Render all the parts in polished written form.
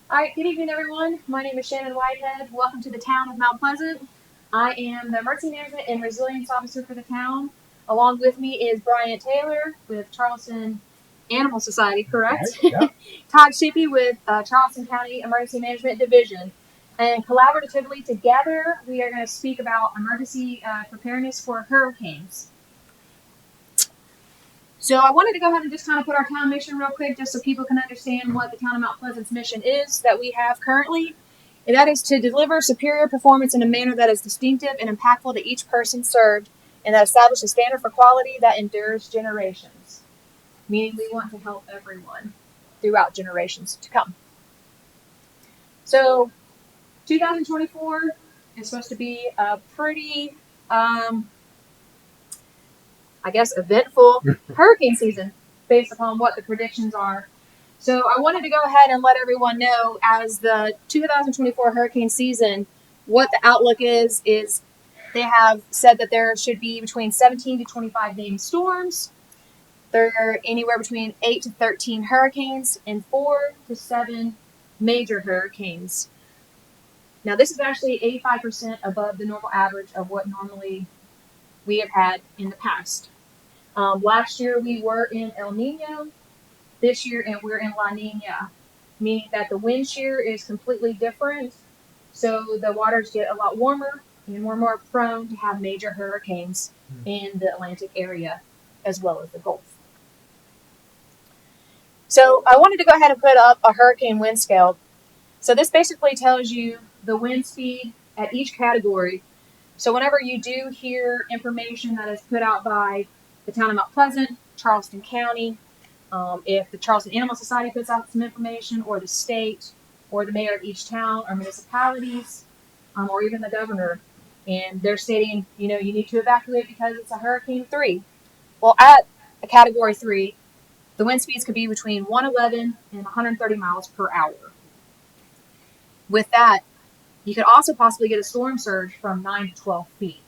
All right, good evening, everyone. My name is Shannon Whitehead. Welcome to the town of Mount Pleasant. I am the Emergency Management and Resilience Officer for the town. Along with me is Bryant Taylor with Charleston Animal Society, correct? Right, yeah. Todd Shippy with Charleston County Emergency Management Division. And collaboratively together, we are going to speak about emergency preparedness for hurricanes. So I wanted to go ahead and just kind of put our town mission real quick just so people can understand what the town of Mount Pleasant's mission is that we have currently. And that is to deliver superior performance in a manner that is distinctive and impactful to each person served and that establishes a standard for quality that endures generations. Meaning we want to help everyone throughout generations to come. So 2024 is supposed to be a pretty, eventful hurricane season based upon what the predictions are. So I wanted to go ahead and let everyone know as the 2024 hurricane season, what the outlook is they have said that there should be between 17 to 25 named storms. There are anywhere between 8 to 13 hurricanes and 4 to 7 major hurricanes. Now this is actually 85% above the normal average of what normally we have had in the past. Last year we were in El Nino. This year and we're in La Nina, meaning that the wind shear is completely different. So the waters get a lot warmer and we're more prone to have major hurricanes in the Atlantic area as well as the Gulf. So I wanted to go ahead and put up a hurricane wind scale. So this basically tells you the wind speed at each category. So whenever you do hear information that is put out by the town of Mount Pleasant, Charleston County, if the Charleston Animal Society puts out some information, or the state, or the mayor of each town, or municipalities, or even the governor, and they're stating, you need to evacuate because it's a Hurricane 3. Well, at a Category 3, the wind speeds could be between 111 and 130 miles per hour. With that, you could also possibly get a storm surge from 9 to 12 feet.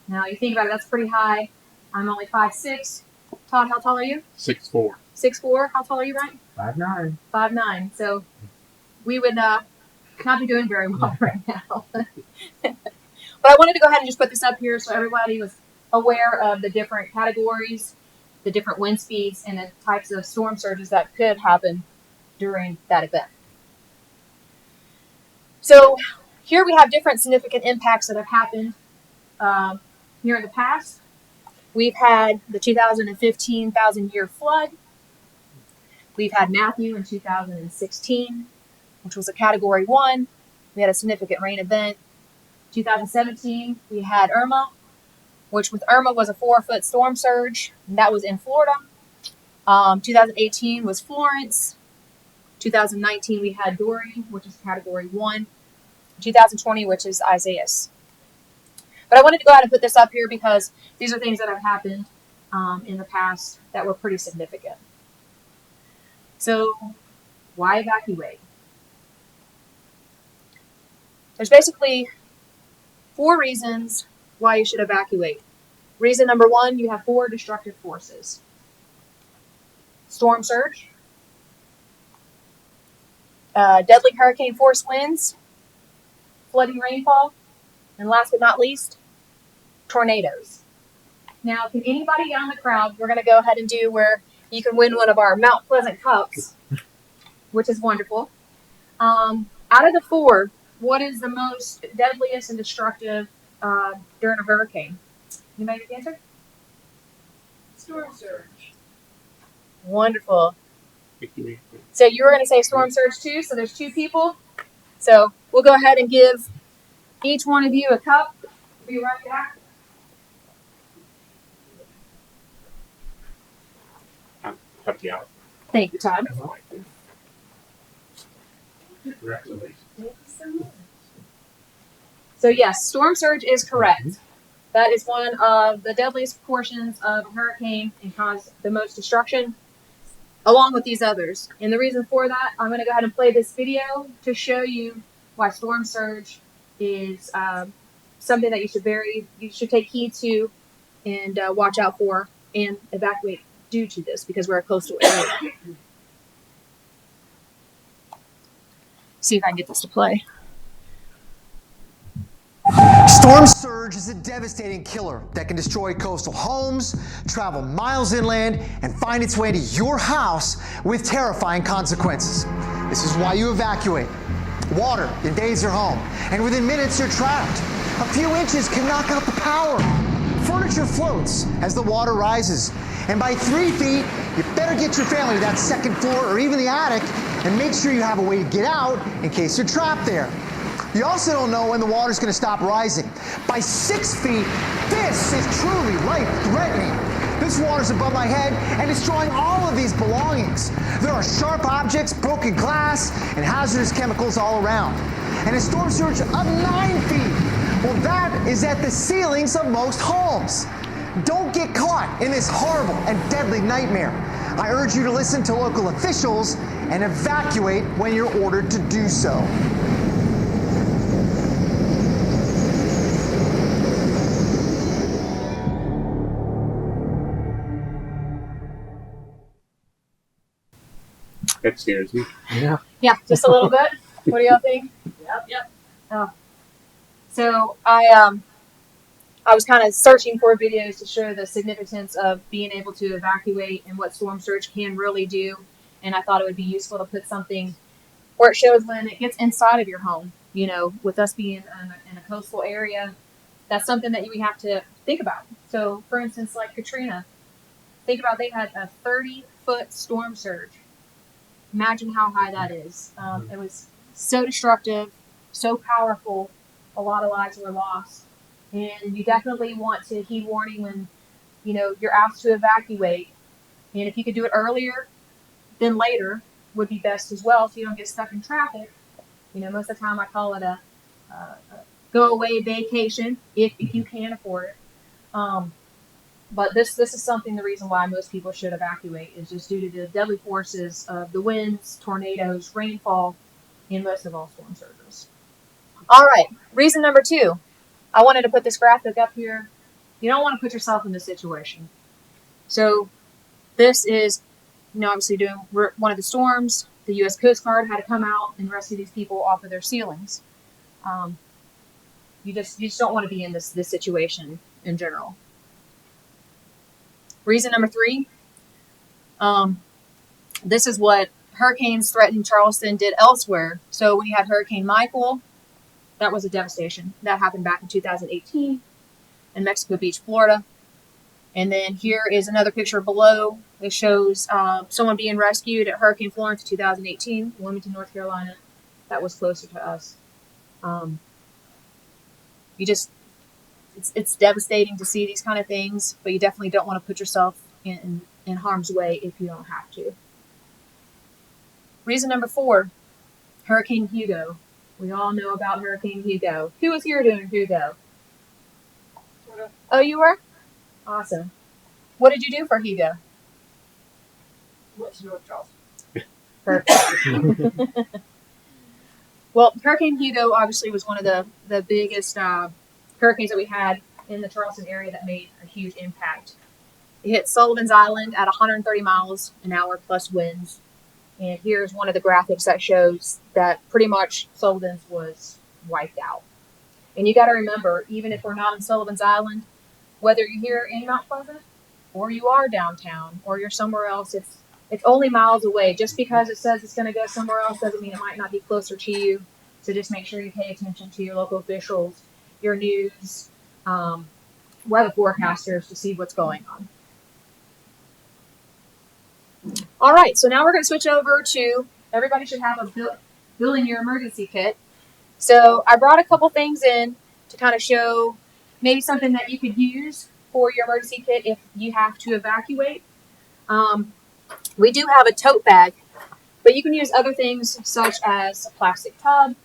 Now, you think about it, that's pretty high. I'm only 5'6". Todd, how tall are you? 6'4". 6'4". How tall are you, Bryant? 5'9". 5'9". So we would not be doing very well right now. But I wanted to go ahead and just put this up here so everybody was aware of the different categories, the different wind speeds, and the types of storm surges that could happen during that event. So here we have different significant impacts that have happened here in the past. We've had the 2015 thousand-year flood. We've had Matthew in 2016, which was a Category 1. We had a significant rain event. 2017, we had Irma, which with Irma was a 4-foot storm surge, and that was in Florida. 2018 was Florence. 2019, we had Dorian, which is Category 1. 2020, which is Isaias. But I wanted to go ahead and put this up here because these are things that have happened in the past that were pretty significant. So, why evacuate? There's basically 4 reasons why you should evacuate. Reason number 1, you have 4 destructive forces. Storm surge, deadly hurricane force winds, flooding rainfall, and last but not least, tornadoes. Now, can anybody out in the crowd, we're going to go ahead and do where you can win one of our Mount Pleasant cups, which is wonderful. Out of the 4, what is the most deadliest and destructive during a hurricane? Anybody have the answer? Storm surge. Wonderful. So you were going to say storm surge too, so there's 2 people. So we'll go ahead and give each one of you a cup. We'll be right back. Help you out. Thank you, Todd. Congratulations. Thank you so much. So yes, storm surge is correct. That is one of the deadliest portions of a hurricane and cause the most destruction, along with these others. And the reason for that, I'm going to go ahead and play this video to show you why storm surge is something that you should take heed to and watch out for and evacuate due to this because we're a coastal area. see if I can get this to play. Storm surge is a devastating killer that can destroy coastal homes, travel miles inland, and find its way to your house with terrifying consequences. This is why you evacuate. Water invades your home, and within minutes you're trapped. A few inches can knock out the power. Furniture floats as the water rises, and by 3 feet, you better get your family to that second floor or even the attic, and make sure you have a way to get out in case you're trapped there. You also don't know when the water's going to stop rising. By 6 feet, this is truly life-threatening. This water's above my head and destroying all of these belongings. There are sharp objects, broken glass, and hazardous chemicals all around. And a storm surge of 9 feet, well, that is at the ceilings of most homes. Don't get caught in this horrible and deadly nightmare. I urge you to listen to local officials and evacuate when you're ordered to do so. That scares me. Yeah, just a little bit. What do y'all think? Yep. Oh. So I was kind of searching for videos to show the significance of being able to evacuate and what storm surge can really do. And I thought it would be useful to put something where it shows when it gets inside of your home. You know, with us being in a coastal area, that's something that we have to think about. So, for instance, like Katrina, think about they had a 30-foot storm surge. Imagine how high that is. It was so destructive, so powerful. A lot of lives were lost. And you definitely want to heed warning when, you know, you're asked to evacuate. And if you could do it earlier than later would be best as well, so you don't get stuck in traffic. You know, most of the time I call it a go-away vacation if you can afford it. But this is something, the reason why most people should evacuate is just due to the deadly forces of the winds, tornadoes, rainfall, and most of all storm surges. All right, reason number 2. I wanted to put this graphic up here. You don't want to put yourself in this situation. So this is, you know, obviously doing one of the storms. The U.S. Coast Guard had to come out and rescue these people off of their ceilings. You just don't want to be in this situation in general. Reason number 3, this is what hurricanes threatening Charleston did elsewhere. So when you had Hurricane Michael, that was a devastation. That happened back in 2018 in Mexico Beach, Florida. And then here is another picture below. It shows someone being rescued at Hurricane Florence in 2018, Wilmington, North Carolina. That was closer to us. It's devastating to see these kind of things, but you definitely don't want to put yourself in harm's way if you don't have to. Reason number 4, Hurricane Hugo. We all know about Hurricane Hugo. Who was here during Hugo? Oh, you were? Awesome. What did you do for Hugo? Went to North Charleston. Perfect. Well, Hurricane Hugo obviously was one of the biggest hurricanes that we had in the Charleston area that made a huge impact. It hit Sullivan's Island at 130 miles an hour plus winds. And here's one of the graphics that shows that pretty much Sullivan's was wiped out. And you got to remember, even if we're not in Sullivan's Island, whether you're here in Mount Pleasant or you are downtown or you're somewhere else, it's only miles away. Just because it says it's going to go somewhere else doesn't mean it might not be closer to you. So just make sure you pay attention to your local officials, your news, weather forecasters to see what's going on. All right, so now we're going to switch over to, everybody should have a building your emergency kit. So I brought a couple things in to kind of show maybe something that you could use for your emergency kit if you have to evacuate. We do have a tote bag, but you can use other things such as a plastic tub.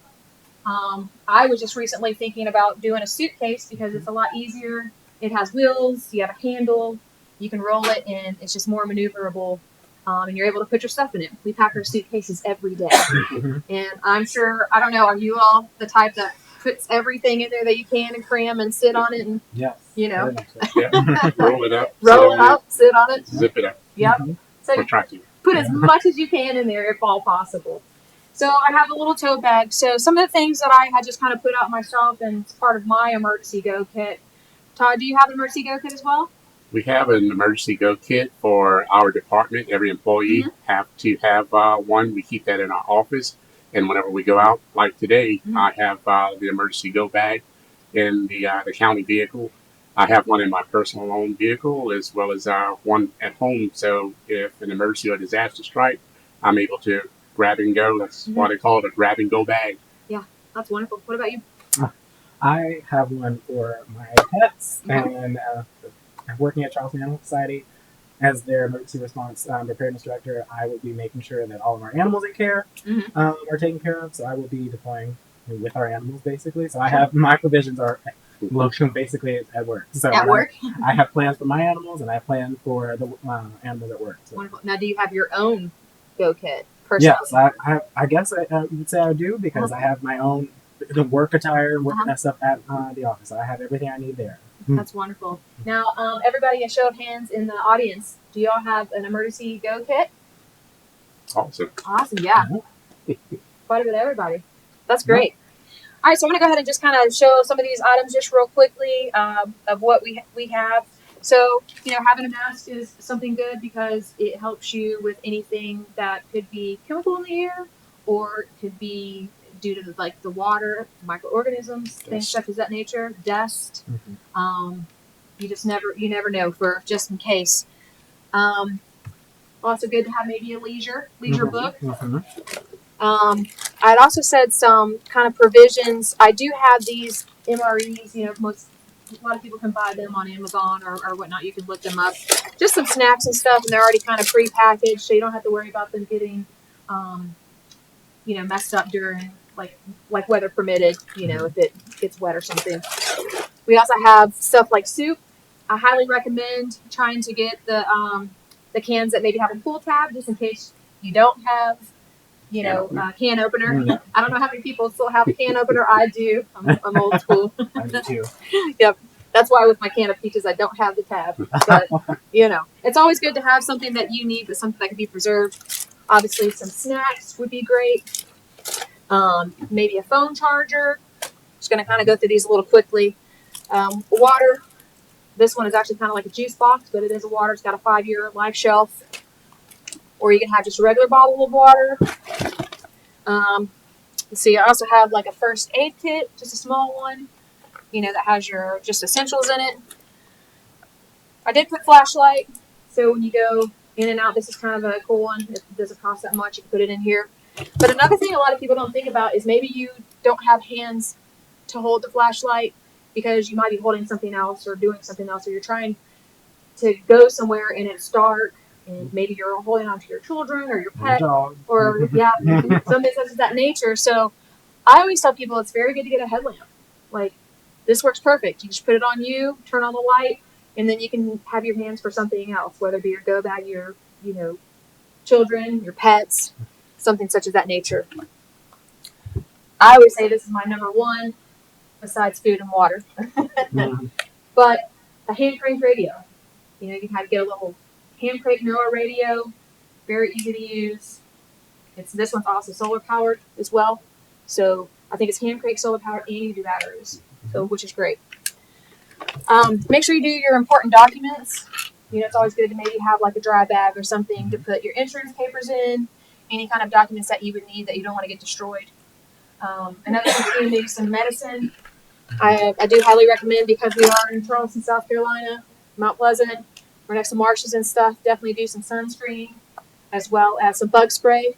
I was just recently thinking about doing a suitcase because it's a lot easier. It has wheels, you have a handle, you can roll it, and it's just more maneuverable. And you're able to put your stuff in it. We pack our suitcases every day. And I'm sure, I don't know, are you all the type that puts everything in there that you can and cram and sit on it and, you know? Yeah. Roll it up. Roll it up, sit on it. Zip it up. Yep. So Or try to. put as much as you can in there if all possible. So I have a little tote bag. So some of the things that I had just kind of put out myself and it's part of my emergency go kit. Todd, do you have an emergency go kit as well? We have an emergency go kit for our department. Every employee have to have one. We keep that in our office. And whenever we go out, like today, I have the emergency go bag in the county vehicle. I have one in my personal owned vehicle as well as one at home. So if an emergency or disaster strike, I'm able to grab and go. That's why they call it a grab and go bag. Yeah, that's wonderful. What about you? I have one for my pets, and working at Charleston Animal Society as their emergency response preparedness director, I will be making sure that all of our animals in care are taken care of. So I will be deploying with our animals, basically. So I have my provisions are basically at work. So At work? I have plans for my animals, and I plan for the animals at work. So. Wonderful. Now, do you have your own go kit personally? Yes, I guess I would say I do because I have my own the work attire and work stuff at the office. I have everything I need there. That's wonderful. Now, everybody, a show of hands in the audience. Do y'all have an emergency go kit? Awesome. Awesome, yeah. Quite a bit of everybody. That's great. All right, so I'm going to go ahead and just kind of show some of these items just real quickly of what we have. So, having a mask is something good because it helps you with anything that could be chemical in the air or could be due to the water, microorganisms, things such as that nature, dust. You never know for just in case. Also good to have maybe a leisure book. I'd also said some kind of provisions. I do have these MREs, a lot of people can buy them on Amazon or whatnot. You can look them up. Just some snacks and stuff, and they're already kind of pre-packaged, so you don't have to worry about them getting, messed up during like weather permitted, if it gets wet or something. We also have stuff like soup. I highly recommend trying to get the cans that maybe have a pull tab, just in case you don't have, a can opener. I don't know how many people still have a can opener. I do. I'm old school. I do too. Yep. That's why with my can of peaches, I don't have the tab. But, it's always good to have something that you need, but something that can be preserved. Obviously, some snacks would be great. Maybe a phone charger. Just going to kind of go through these a little quickly. Water. This one is actually kind of like a juice box, but it is a water. It's got a 5-year life shelf. Or you can have just a regular bottle of water. Let's see, I also have like a first aid kit, just a small one, that has your just essentials in it. I did put flashlight, so when you go in and out, this is kind of a cool one. It doesn't cost that much. You can put it in here. But another thing a lot of people don't think about is maybe you don't have hands to hold the flashlight because you might be holding something else or doing something else, or you're trying to go somewhere and it's dark, and maybe you're holding on to your children or your pet or something such as that nature. So I always tell people it's very good to get a headlamp. Like, this works perfect. You just put it on you, turn on the light, and then you can have your hands for something else, whether it be your go bag, your children, your pets, something such as that nature. I always say this is my number one besides food and water. But a hand crank radio. You can have to get a little hand crank NOAA radio, very easy to use. This one's also solar powered as well. So I think it's hand crank, solar powered, and you do batteries, which is great. Make sure you do your important documents. It's always good to maybe have like a dry bag or something to put your insurance papers in, any kind of documents that you would need that you don't want to get destroyed. Another thing is maybe some medicine. I do highly recommend, because we are in Charleston, South Carolina, Mount Pleasant, we're next to marshes and stuff, definitely do some sunscreen as well as some bug spray,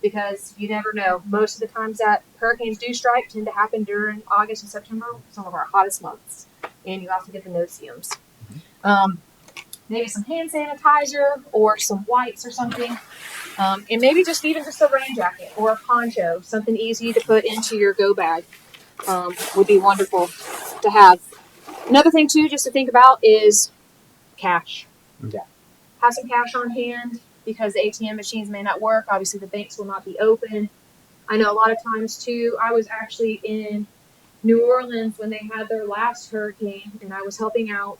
because you never know. Most of the times that hurricanes do strike tend to happen during August and September, some of our hottest months. And you also get the no-see-ums. Maybe some hand sanitizer or some wipes or something. And maybe just a rain jacket or a poncho, something easy to put into your go bag would be wonderful to have. Another thing, too, just to think about is cash. Yeah. Have some cash on hand, because the ATM machines may not work. Obviously, the banks will not be open. I know a lot of times, too, I was actually in New Orleans when they had their last hurricane, and I was helping out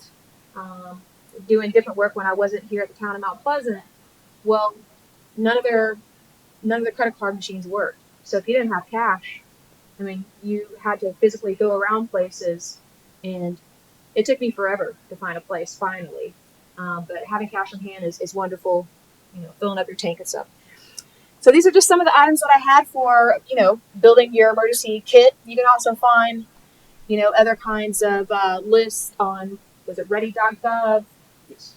doing different work when I wasn't here at the town of Mount Pleasant. Well, none of their credit card machines worked. So if you didn't have cash, I mean, you had to physically go around places, and it took me forever to find a place finally. But having cash on hand is wonderful, filling up your tank and stuff. So these are just some of the items that I had for, building your emergency kit. You can also find, other kinds of lists on, was it ready.gov, Yes.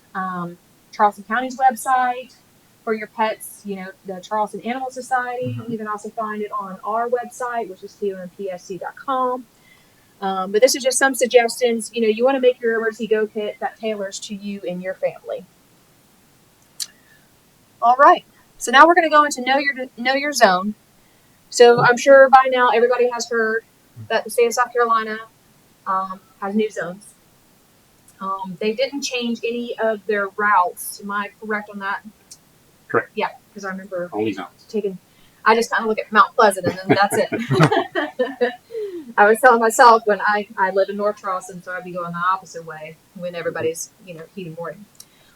Charleston County's website for your pets, the Charleston Animal Society. Mhm. You can also find it on our website, which is tonpsc.com. But this is just some suggestions. You want to make your emergency go kit that tailors to you and your family. All right. So now we're going to go into know your zone. So I'm sure by now everybody has heard that the state of South Carolina has new zones. They didn't change any of their routes. Am I correct on that? Correct. Yeah, because I remember Only zones. I just kind of look at Mount Pleasant and then that's it. I was telling myself when I live in North Charleston, so I'd be going the opposite way when everybody's, heating morning.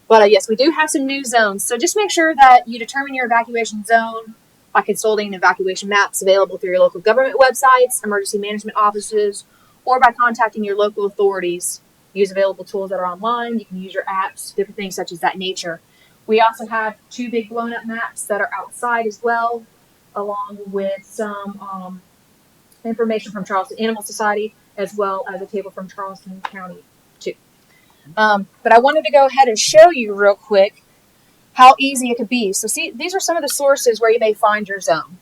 But yes, we do have some new zones. So just make sure that you determine your evacuation zone by consulting evacuation maps available through your local government websites, emergency management offices, or by contacting your local authorities. Use available tools that are online. You can use your apps, different things such as that nature. We also have 2 big blown up maps that are outside as well, along with some information from Charleston Animal Society, as well as a table from Charleston County too. But I wanted to go ahead and show you real quick how easy it could be. So see, these are some of the sources where you may find your zone.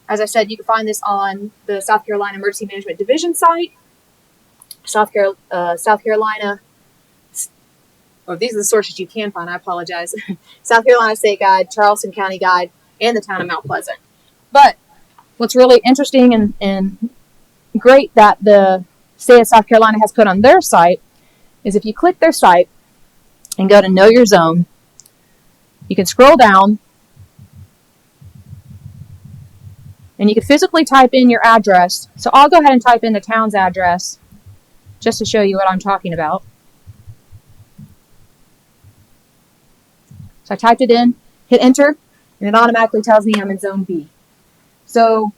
As I said, you can find this on the South Carolina Emergency Management Division site, South Carolina. Oh, these are the sources you can find. I apologize. South Carolina State Guide, Charleston County Guide, and the town of Mount Pleasant. But what's really interesting and great that the state of South Carolina has put on their site is if you click their site and go to Know Your Zone, you can scroll down and you can physically type in your address. So I'll go ahead and type in the town's address just to show you what I'm talking about. So I typed it in, hit enter, and it automatically tells me I'm in Zone B. So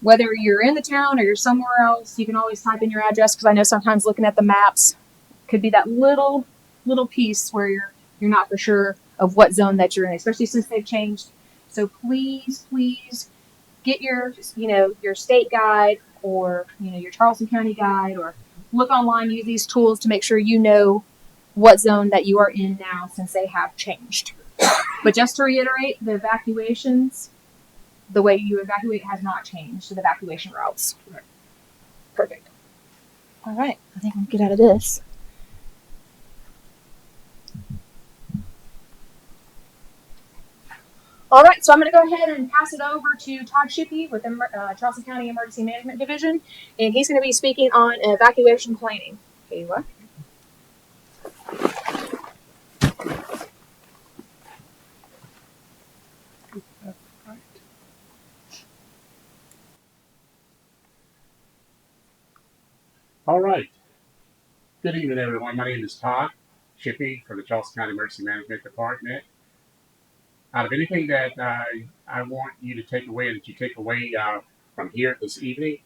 whether you're in the town or you're somewhere else, you can always type in your address, because I know sometimes looking at the maps could be that little piece where you're not for sure of what zone that you're in, especially since they've changed. So please get your state guide or your Charleston County guide, or look online, use these tools to make sure you know what zone that you are in now, since they have changed. But just to reiterate, the evacuations, the way you evacuate has not changed. So the evacuation routes. Right. Perfect. All right. I think I'll get out of this. All right. So I'm going to go ahead and pass it over to Todd Shippy with the Charleston County Emergency Management Division. And he's going to be speaking on evacuation planning. Okay, what? All right. Good evening, everyone. My name is Todd Shippy from the Charleston County Emergency Management Department. Out of anything that I want you to take away, that you take away from here this evening,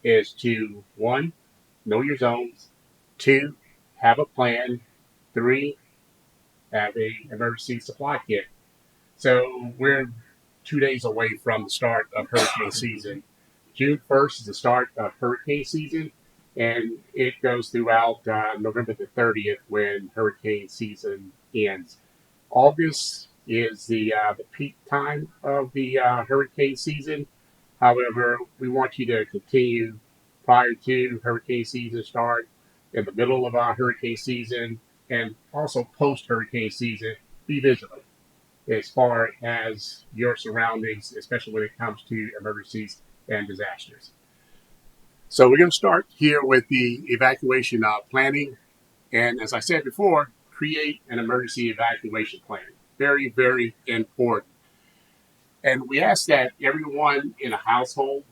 is to 1, know your zones. 2, have a plan. 3, have a emergency supply kit. So we're 2 days away from the start of hurricane season. June 1st is the start of hurricane season, and it goes throughout November the 30th when hurricane season ends. August is the peak time of the hurricane season. However, we want you to continue prior to hurricane season start, in the middle of our hurricane season, and also post hurricane season. Be vigilant as far as your surroundings, especially when it comes to emergencies and disasters. So we're going to start here with the evacuation planning. And as I said before, create an emergency evacuation plan. Very, very important. And we ask that everyone in a household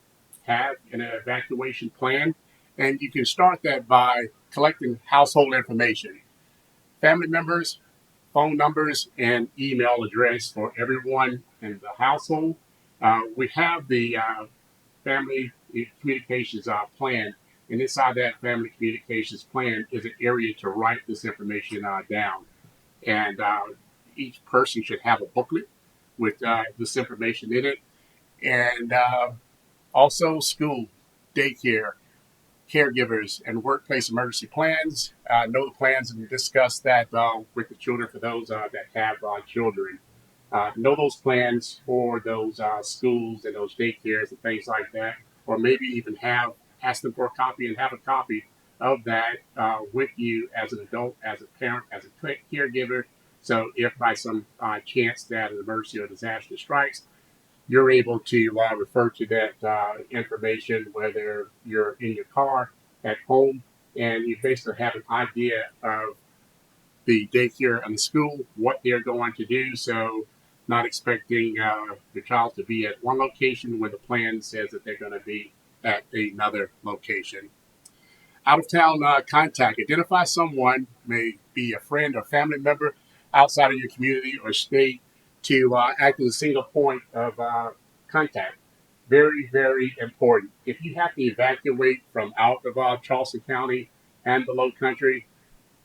have an evacuation plan. And you can start that by collecting household information. Family members, phone numbers, and email address for everyone in the household. We have the family communications plan, and inside that family communications plan is an area to write this information down. And each person should have a booklet with this information in it. And also school, daycare, caregivers, and workplace emergency plans. Know the plans and discuss that with the children for those that have children. Know those plans for those schools and those daycares and things like that, or maybe even ask them for a copy and have a copy of that with you as an adult, as a parent, as a caregiver. So if by some chance that an emergency or disaster strikes, you're able to refer to that information, whether you're in your car, at home, and you basically have an idea of the daycare and the school, what they're going to do. So, not expecting your child to be at one location when the plan says that they're going to be at another location. Out of town contact. Identify someone, may be a friend or family member outside of your community or state, to act as a single point of contact. Very, very important. If you have to evacuate from out of Charleston County and the Low Country,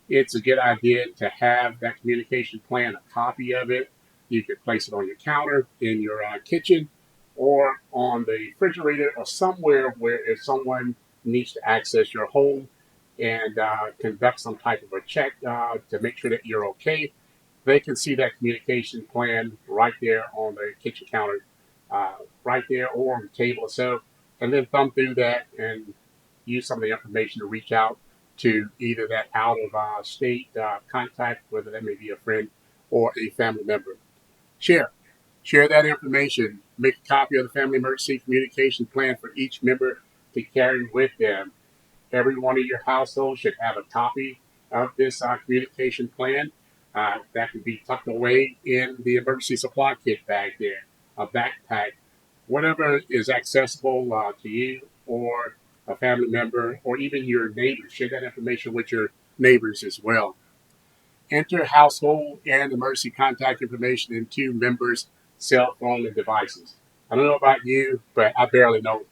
it's a good idea to have that communication plan, a copy of it. You could place it on your counter, in your kitchen, or on the refrigerator, or somewhere where if someone needs to access your home and conduct some type of a check to make sure that you're okay, they can see that communication plan right there on the kitchen counter, right there, or on the table or so, and then thumb through that and use some of the information to reach out to either that out of state contact, whether that may be a friend or a family member. Share that information. Make a copy of the family emergency communication plan for each member to carry with them. Every one of your households should have a copy of this communication plan. That can be tucked away in the emergency supply kit bag there, a backpack, whatever is accessible to you or a family member or even your neighbors. Share that information with your neighbors as well. Enter household and emergency contact information into members' cell phone and devices. I don't know about you, but I barely know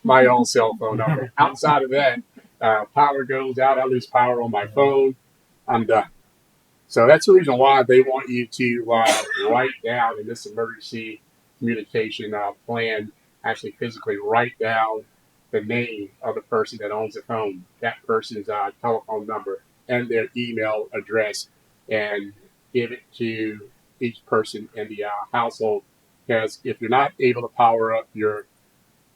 my own cell phone number. Outside of that, power goes out, I lose power on my phone, I'm done. So that's the reason why they want you to write down in this emergency communication plan, actually physically write down the name of the person that owns the phone, that person's telephone number, and their email address, and give it to each person in the household. Because if you're not able to power up your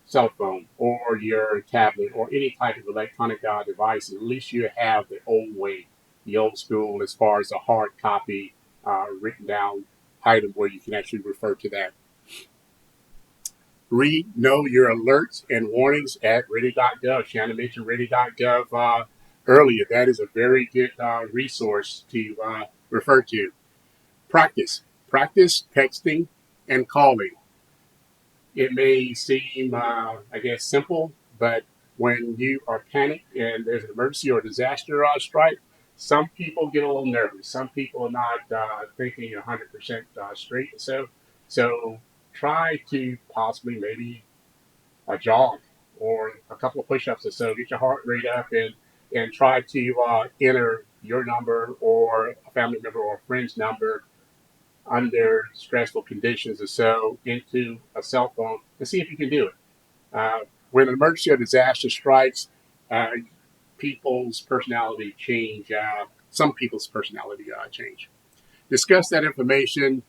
cell phone or your tablet or any type of electronic device, at least you have the old way, the old school, as far as a hard copy written down item where you can actually refer to that. Know your alerts and warnings at ready.gov. Shannon mentioned ready.gov earlier. That is a very good resource to refer to. Practice texting and calling. It may seem, simple, but when you are panicked and there's an emergency or disaster strike, some people get a little nervous. Some people are not thinking 100% straight. So try to possibly maybe a jog or a couple of push-ups or so. Get your heart rate up and try to enter your number or a family member or a friend's number under stressful conditions or so into a cell phone and see if you can do it. When an emergency or disaster strikes, people's personality change. Some people's personality change. Discuss that information.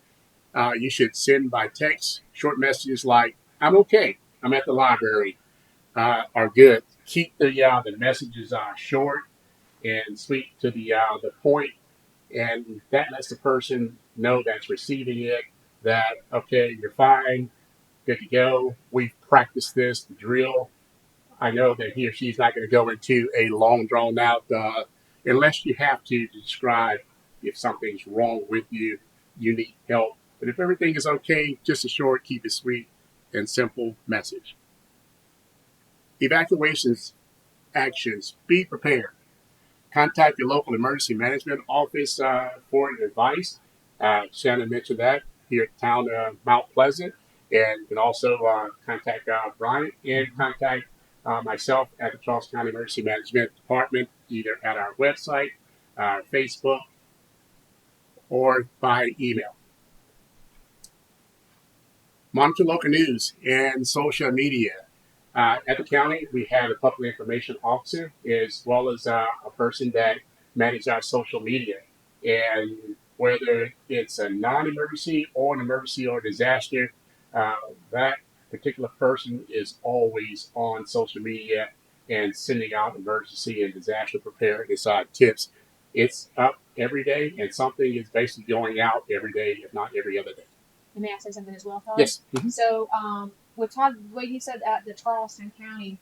You should send by text short messages like "I'm okay. I'm at the library." Are good. Keep the messages short and sweet to the point, and that lets the person know that's receiving it that okay, you're fine, good to go. We've practiced this drill. I know that he or she's not going to go into a long drawn out unless you have to describe if something's wrong with you, you need help. But if everything is okay, just a short, keep it sweet and simple message. Evacuations actions. Be prepared. Contact your local emergency management office for advice. Shannon mentioned that here at town Mount Pleasant. And you can also contact Bryant and contact myself at the Charleston County Emergency Management Department, either at our website, Facebook, or by email. Monitor local news and social media. At the county, we have a public information officer as well as a person that manages our social media. And whether it's a non-emergency or an emergency or disaster, that particular person is always on social media and sending out emergency and disaster preparedness tips. It's up every day, and something is basically going out every day, if not every other day. And may I say something as well, Todd? Yes. Mm-hmm. So, with Todd, what you said at the Charleston County,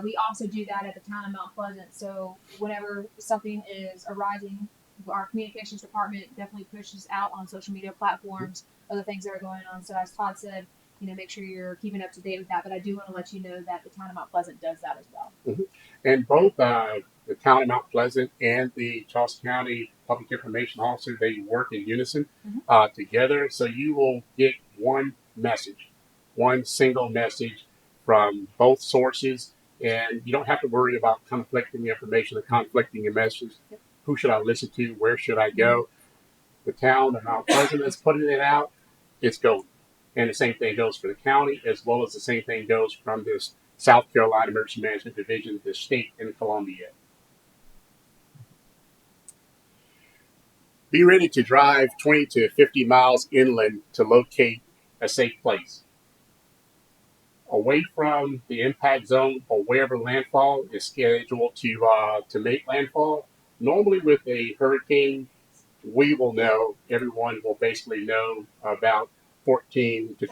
we also do that at the town of Mount Pleasant. So, whenever something is arising, our communications department definitely pushes out on social media platforms other things that are going on. So, as Todd said, make sure you're keeping up to date with that. But I do want to let you know that the town of Mount Pleasant does that as well. Mm-hmm. And both the town of Mount Pleasant and the Charleston County Public Information Officer, they work in unison together. So you will get one message, one single message from both sources. And you don't have to worry about conflicting information or conflicting your message. Yep. Who should I listen to? Where should I go? The town of Mount Pleasant is putting it out. It's golden. And the same thing goes for the county, as well as the same thing goes from this South Carolina Emergency Management Division, the state in Columbia. Be ready to drive 20 to 50 miles inland to locate a safe place. Away from the impact zone or wherever landfall is scheduled to make landfall. Normally with a hurricane, we will know, everyone will basically know about 12 to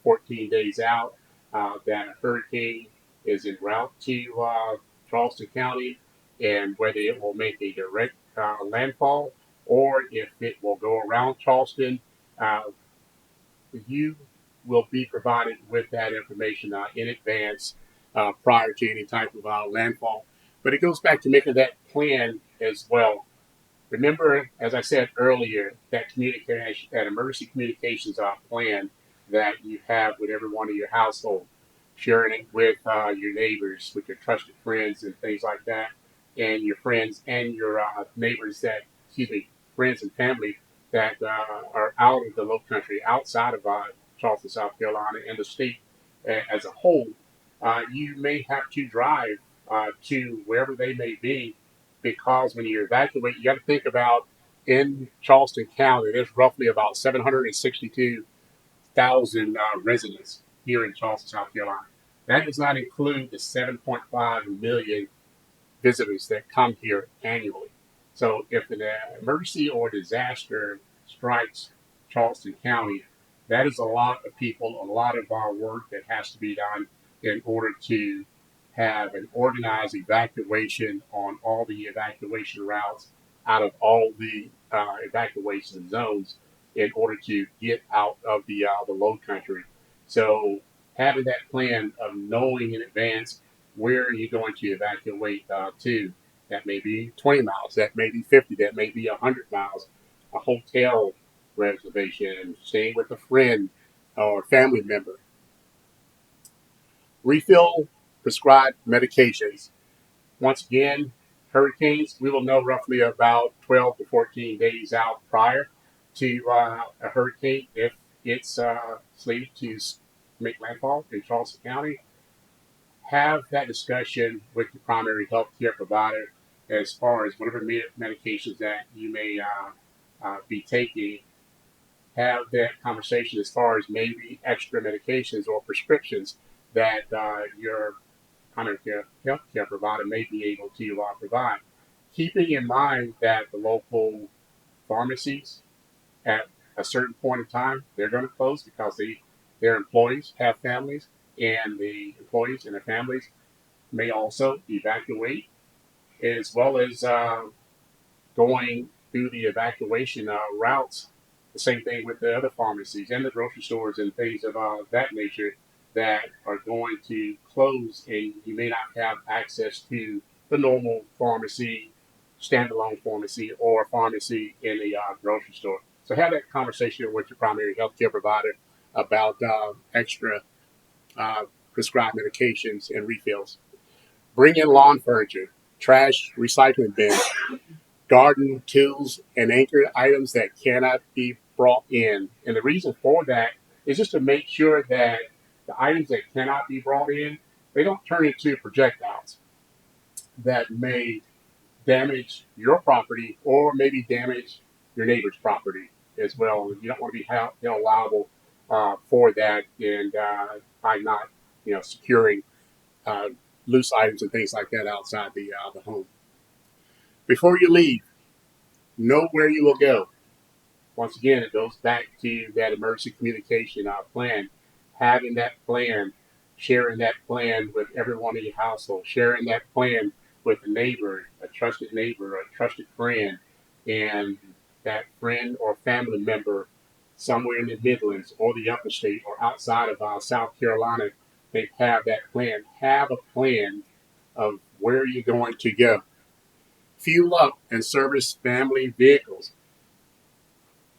14 days out that a hurricane is en route to Charleston County, and whether it will make a direct landfall or if it will go around Charleston, you will be provided with that information in advance prior to any type of landfall. But it goes back to making that plan as well. Remember, as I said earlier, that emergency communications plan that you have with everyone in your household, sharing it with your neighbors, with your trusted friends and things like that, and your friends and your neighbors friends and family that are out of the Low Country, outside of Charleston, South Carolina, and the state as a whole. You may have to drive to wherever they may be, because when you evacuate, you got to think about, in Charleston County, there's roughly about 762,000 residents here in Charleston, South Carolina. That does not include the 7.5 million visitors that come here annually. So if an emergency or disaster strikes Charleston County, that is a lot of people, a lot of our work that has to be done in order to have an organized evacuation on all the evacuation routes out of all the evacuation zones in order to get out of the Low Country. So having that plan of knowing in advance where you're going to evacuate to, that may be 20 miles, that may be 50, that may be 100 miles, a hotel reservation, staying with a friend or family member. Refill prescribed medications. Once again, hurricanes, we will know roughly about 12 to 14 days out prior to a hurricane if it's slated to make landfall in Charleston County. Have that discussion with your primary health care provider as far as whatever medications that you may be taking. Have that conversation as far as maybe extra medications or prescriptions that your primary health care provider may be able to provide. Keeping in mind that the local pharmacies at a certain point in time, they're going to close because their employees have families, and the employees and their families may also evacuate, as well as going through the evacuation routes. The same thing with the other pharmacies and the grocery stores and things of that nature that are going to close, and you may not have access to the normal pharmacy, standalone pharmacy, or pharmacy in the grocery store. So have that conversation with your primary health care provider about extra prescribed medications and refills. Bring in lawn furniture, trash recycling bins, garden tools, and anchor items that cannot be brought in. And the reason for that is just to make sure that the items that cannot be brought in, they don't turn into projectiles that may damage your property or maybe damage your neighbor's property as well. You don't want to be liable for that, and by not securing uh, loose items and things like that outside the home. Before you leave, know where you will go. Once again, it goes back to that emergency communication plan. Having that plan, sharing that plan with everyone in your household, sharing that plan with a neighbor, a trusted friend, and that friend or family member somewhere in the Midlands or the upper state or outside of South Carolina, they have that plan. Have a plan of where you're going to go. Fuel up and service family vehicles.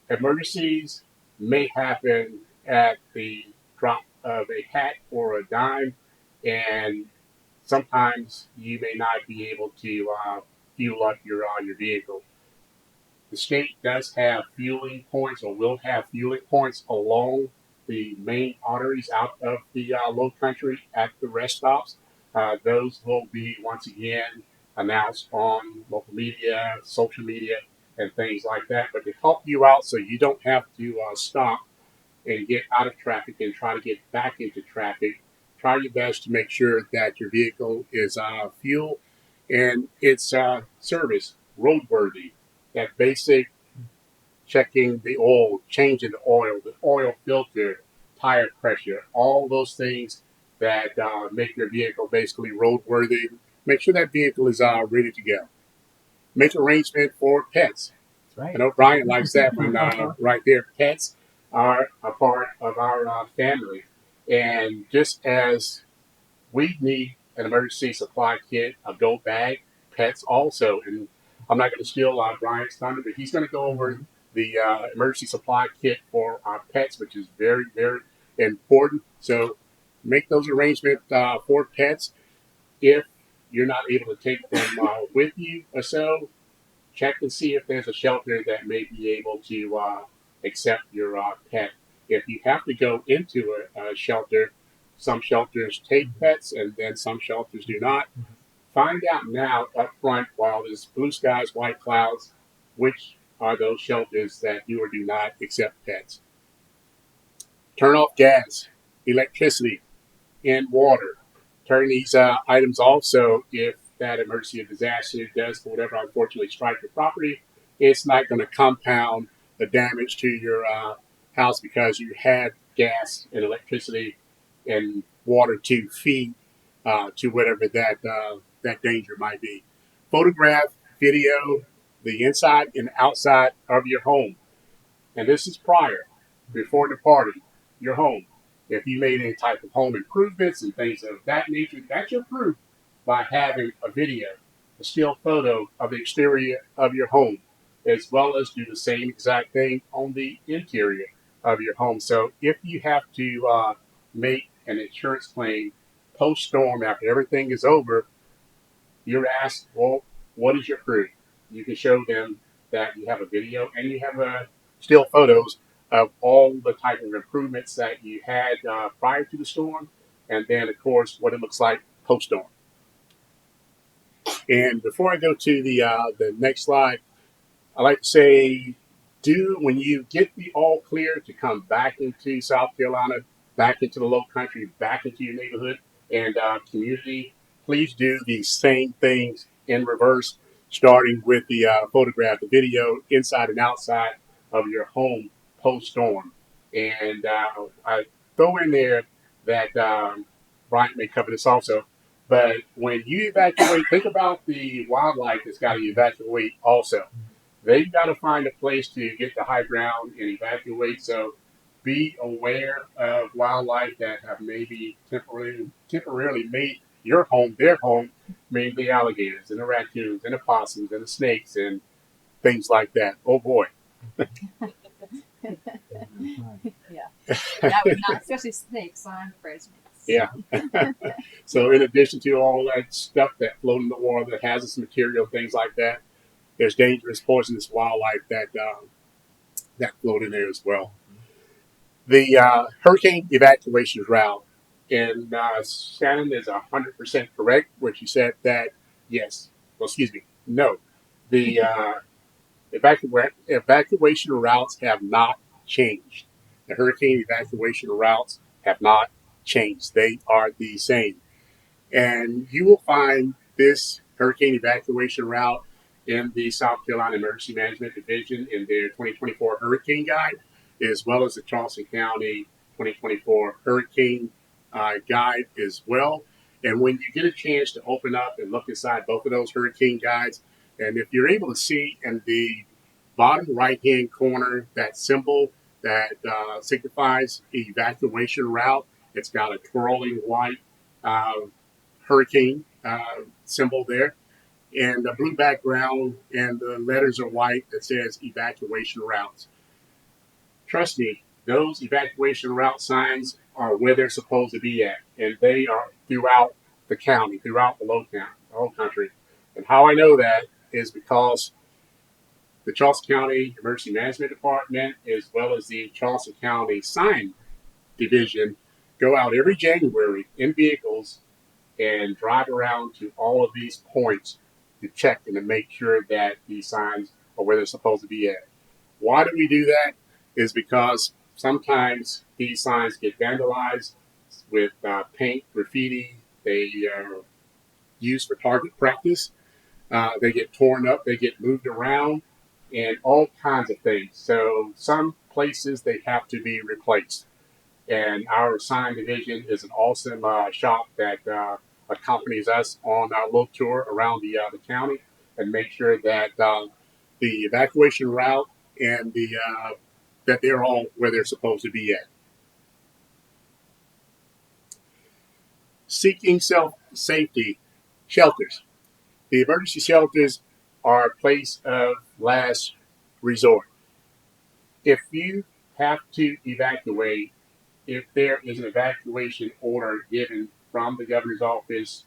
Emergencies may happen at the drop of a hat or a dime, and sometimes you may not be able to fuel up your vehicle. The state does have fueling points, or will have fueling points along the main arteries out of the low country at the rest stops. Those will be once again announced on local media, social media, and things like that. But to help you out so you don't have to stop and get out of traffic and try to get back into traffic, try your best to make sure that your vehicle is fuel and it's service roadworthy. That basic checking the oil, changing the oil filter, tire pressure, all those things that make your vehicle basically roadworthy. Make sure that vehicle is ready to go. Make arrangement for pets. That's right. I know Bryant likes that one right there. Pets are a part of our family. And just as we need an emergency supply kit, a go bag, pets also. And I'm not going to steal Bryant's thunder, but he's going to go over the emergency supply kit for our pets, which is very, very important. So make those arrangements for pets. If you're not able to take them with you or so, check and see if there's a shelter that may be able to accept your pet. If you have to go into a shelter, some shelters take pets and then some shelters do not. Find out now up front while there's blue skies, white clouds, which are those shelters that do or do not accept pets. Turn off gas, electricity, and water. Turn these items also if that emergency or disaster does, for whatever, unfortunately strike your property. It's not going to compound the damage to your house because you had gas and electricity and water to feed to whatever that danger might be. Photograph, video, the inside and outside of your home. And this is before departing your home. If you made any type of home improvements and things of that nature, that's your proof by having a video, a still photo of the exterior of your home, as well as do the same exact thing on the interior of your home. So if you have to make an insurance claim post-storm after everything is over, you're asked, well, what is your proof? You can show them that you have a video and you have still photos of all the type of improvements that you had prior to the storm, and then, of course, what it looks like post-storm. And before I go to the next slide, I like to say, when you get the all clear to come back into South Carolina, back into the Low Country, back into your neighborhood and community, please do these same things in reverse, starting with the photograph, the video, inside and outside of your home post-storm. And I throw in there that Bryant may cover this also, but when you evacuate, think about the wildlife that's got to evacuate also. They've got to find a place to get to high ground and evacuate. So be aware of wildlife that have maybe temporarily made your home their home, mainly the alligators and the raccoons and the possums and the snakes and things like that. Oh boy. That would not, especially snakes. I'm afraid of snakes. Yeah. So in addition to all that stuff that float in the water, that hazardous material, things like that, there's dangerous, poisonous wildlife that float in there as well. The hurricane evacuation route, and Shannon is 100% correct when she said that yes. Well, excuse me, no. The evacuation routes have not changed. The hurricane evacuation routes have not changed. They are the same. And you will find this hurricane evacuation route in the South Carolina Emergency Management Division in their 2024 Hurricane Guide, as well as the Charleston County 2024 Hurricane Guide as well. And when you get a chance to open up and look inside both of those hurricane guides, and if you're able to see in the bottom right-hand corner that symbol that signifies evacuation route, it's got a twirling white uh, hurricane symbol there, and a blue background, and the letters are white that says evacuation routes. Trust me, those evacuation route signs are where they're supposed to be at, and they are throughout the county, throughout the whole country. And how I know that is because the Charleston County Emergency Management Department, as well as the Charleston County Sign Division, go out every January in vehicles and drive around to all of these points to check and to make sure that these signs are where they're supposed to be at. Why do we do that? Is because sometimes these signs get vandalized with paint, graffiti. They are used for target practice. They get torn up. They get moved around, and all kinds of things. So some places they have to be replaced. And our sign division is an awesome shop that accompanies us on our little tour around the county and make sure that the evacuation route and that they're all where they're supposed to be at. Seeking safety shelters. The emergency shelters are a place of last resort. If you have to evacuate, if there is an evacuation order given from the governor's office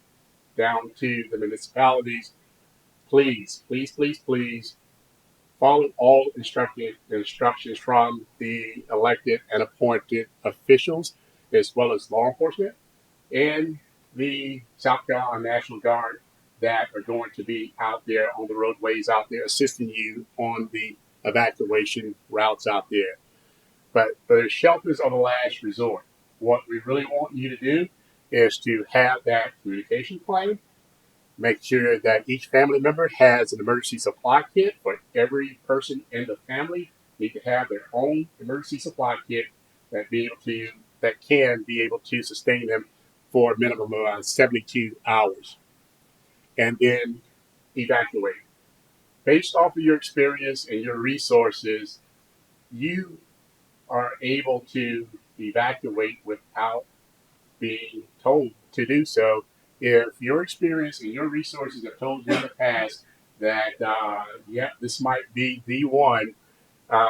down to the municipalities, please, please, please, please follow all instructions from the elected and appointed officials, as well as law enforcement and the South Carolina National Guard that are going to be out there on the roadways out there assisting you on the evacuation routes out there. But the shelters are the last resort. What we really want you to do is to have that communication plan. Make sure that each family member has an emergency supply kit. For every person in the family need to have their own emergency supply kit that can be able to sustain them for a minimum of 72 hours, and then evacuate. Based off of your experience and your resources, you are able to evacuate without being told to do so. If your experience and your resources have told you in the past that, this might be the one, uh,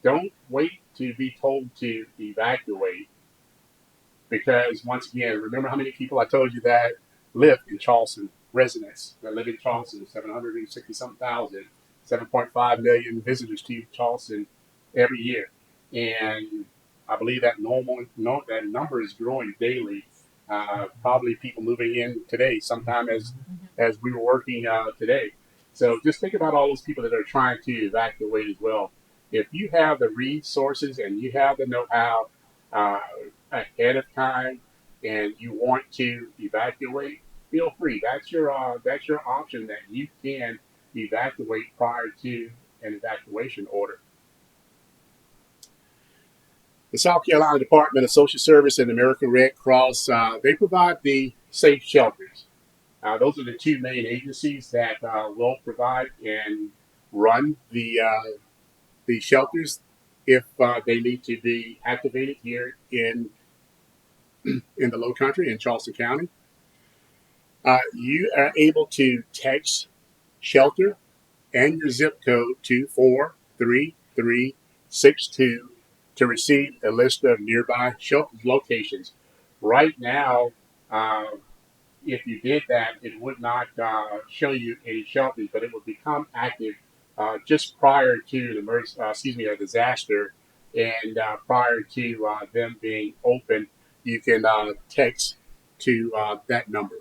don't wait to be told to evacuate. Because once again, remember how many people I told you that live in Charleston, residents that live in Charleston, 760 some thousand, 7.5 million visitors to Charleston every year. And I believe that that number is growing daily. Probably people moving in today, sometime as we were working today. So just think about all those people that are trying to evacuate as well. If you have the resources and you have the know-how uh, ahead of time, and you want to evacuate, feel free. That's your option that you can evacuate prior to an evacuation order. The South Carolina Department of Social Service and the American Red Cross, they provide the safe shelters. Those are the two main agencies that will provide and run the shelters if they need to be activated here in the Low Country in Charleston County. You are able to text shelter and your zip code to 433 62 to receive a list of nearby shelter locations. Right now, if you did that, it would not show you any shelters, but it would become active just prior to the a disaster, and prior to them being open, you can text to that number.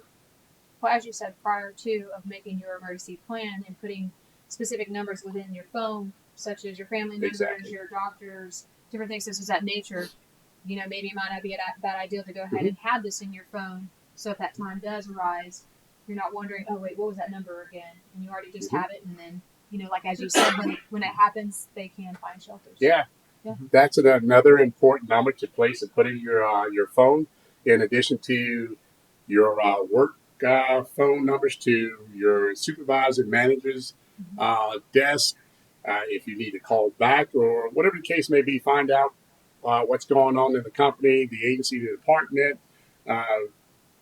Well, as you said, prior to of making your emergency plan and putting specific numbers within your phone, such as your family members, Exactly. your doctors, different things such as that nature, maybe it might not be a bad idea to go ahead and have this in your phone. So if that time does arise, you're not wondering, oh wait, what was that number again? And you already just have it, and then like as you said, when it happens, they can find shelters. Yeah, Yeah. that's another important number to place and put in your phone, in addition to your work phone numbers, to your supervisor, managers, desk. If you need to call back or whatever the case may be, find out what's going on in the company, the agency, the department,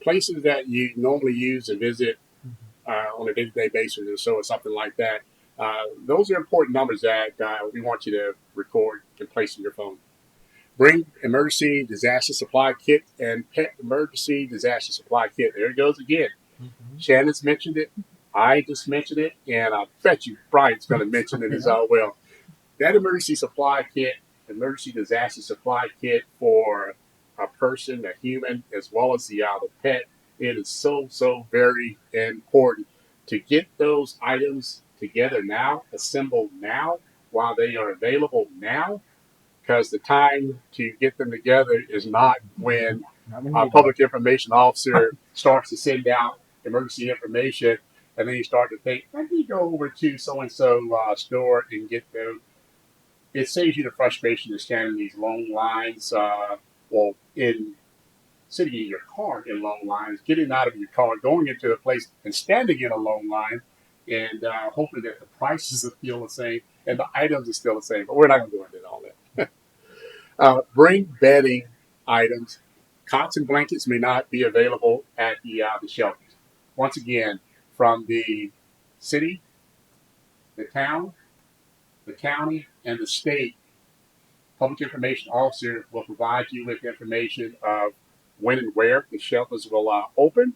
places that you normally use and visit on a day-to-day basis, or so, or something like that. Those are important numbers that we want you to record and place in your phone. Bring emergency disaster supply kit and pet emergency disaster supply kit. There it goes again. Shannon's mentioned it. I just mentioned it, and I bet you Bryant's going to mention it as well. That emergency supply kit, emergency disaster supply kit for a person, a human, as well as the pet, it is so very important to get those items together now, assembled now, while they are available now, because the time to get them together is not when a public information officer starts to send out emergency information, and then you start to think, let me go over to so-and-so store and get them. It saves you the frustration of standing these long lines, sitting in your car in long lines, getting out of your car, going into a place and standing in a long line, and hoping that the prices are still the same and the items are still the same. But we're not going to go into all that. Bring bedding items. Cots and blankets may not be available at the shelters. Once again, from the city, the town, the county, and the state, public information officer will provide you with information of when and where the shelters will open,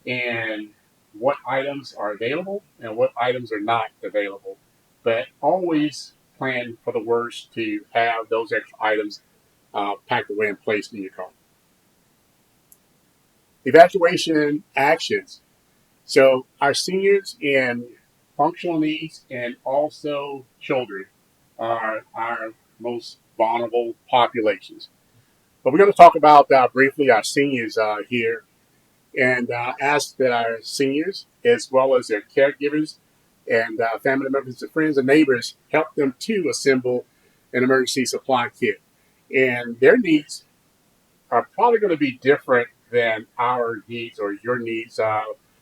and what items are available and what items are not available. But always plan for the worst to have those extra items packed away and placed in your car. Evacuation actions. So our seniors and functional needs and also children are our most vulnerable populations. But we're going to talk about briefly our seniors here, and ask that our seniors, as well as their caregivers and family members and friends and neighbors, help them to assemble an emergency supply kit. And their needs are probably going to be different than our needs or your needs,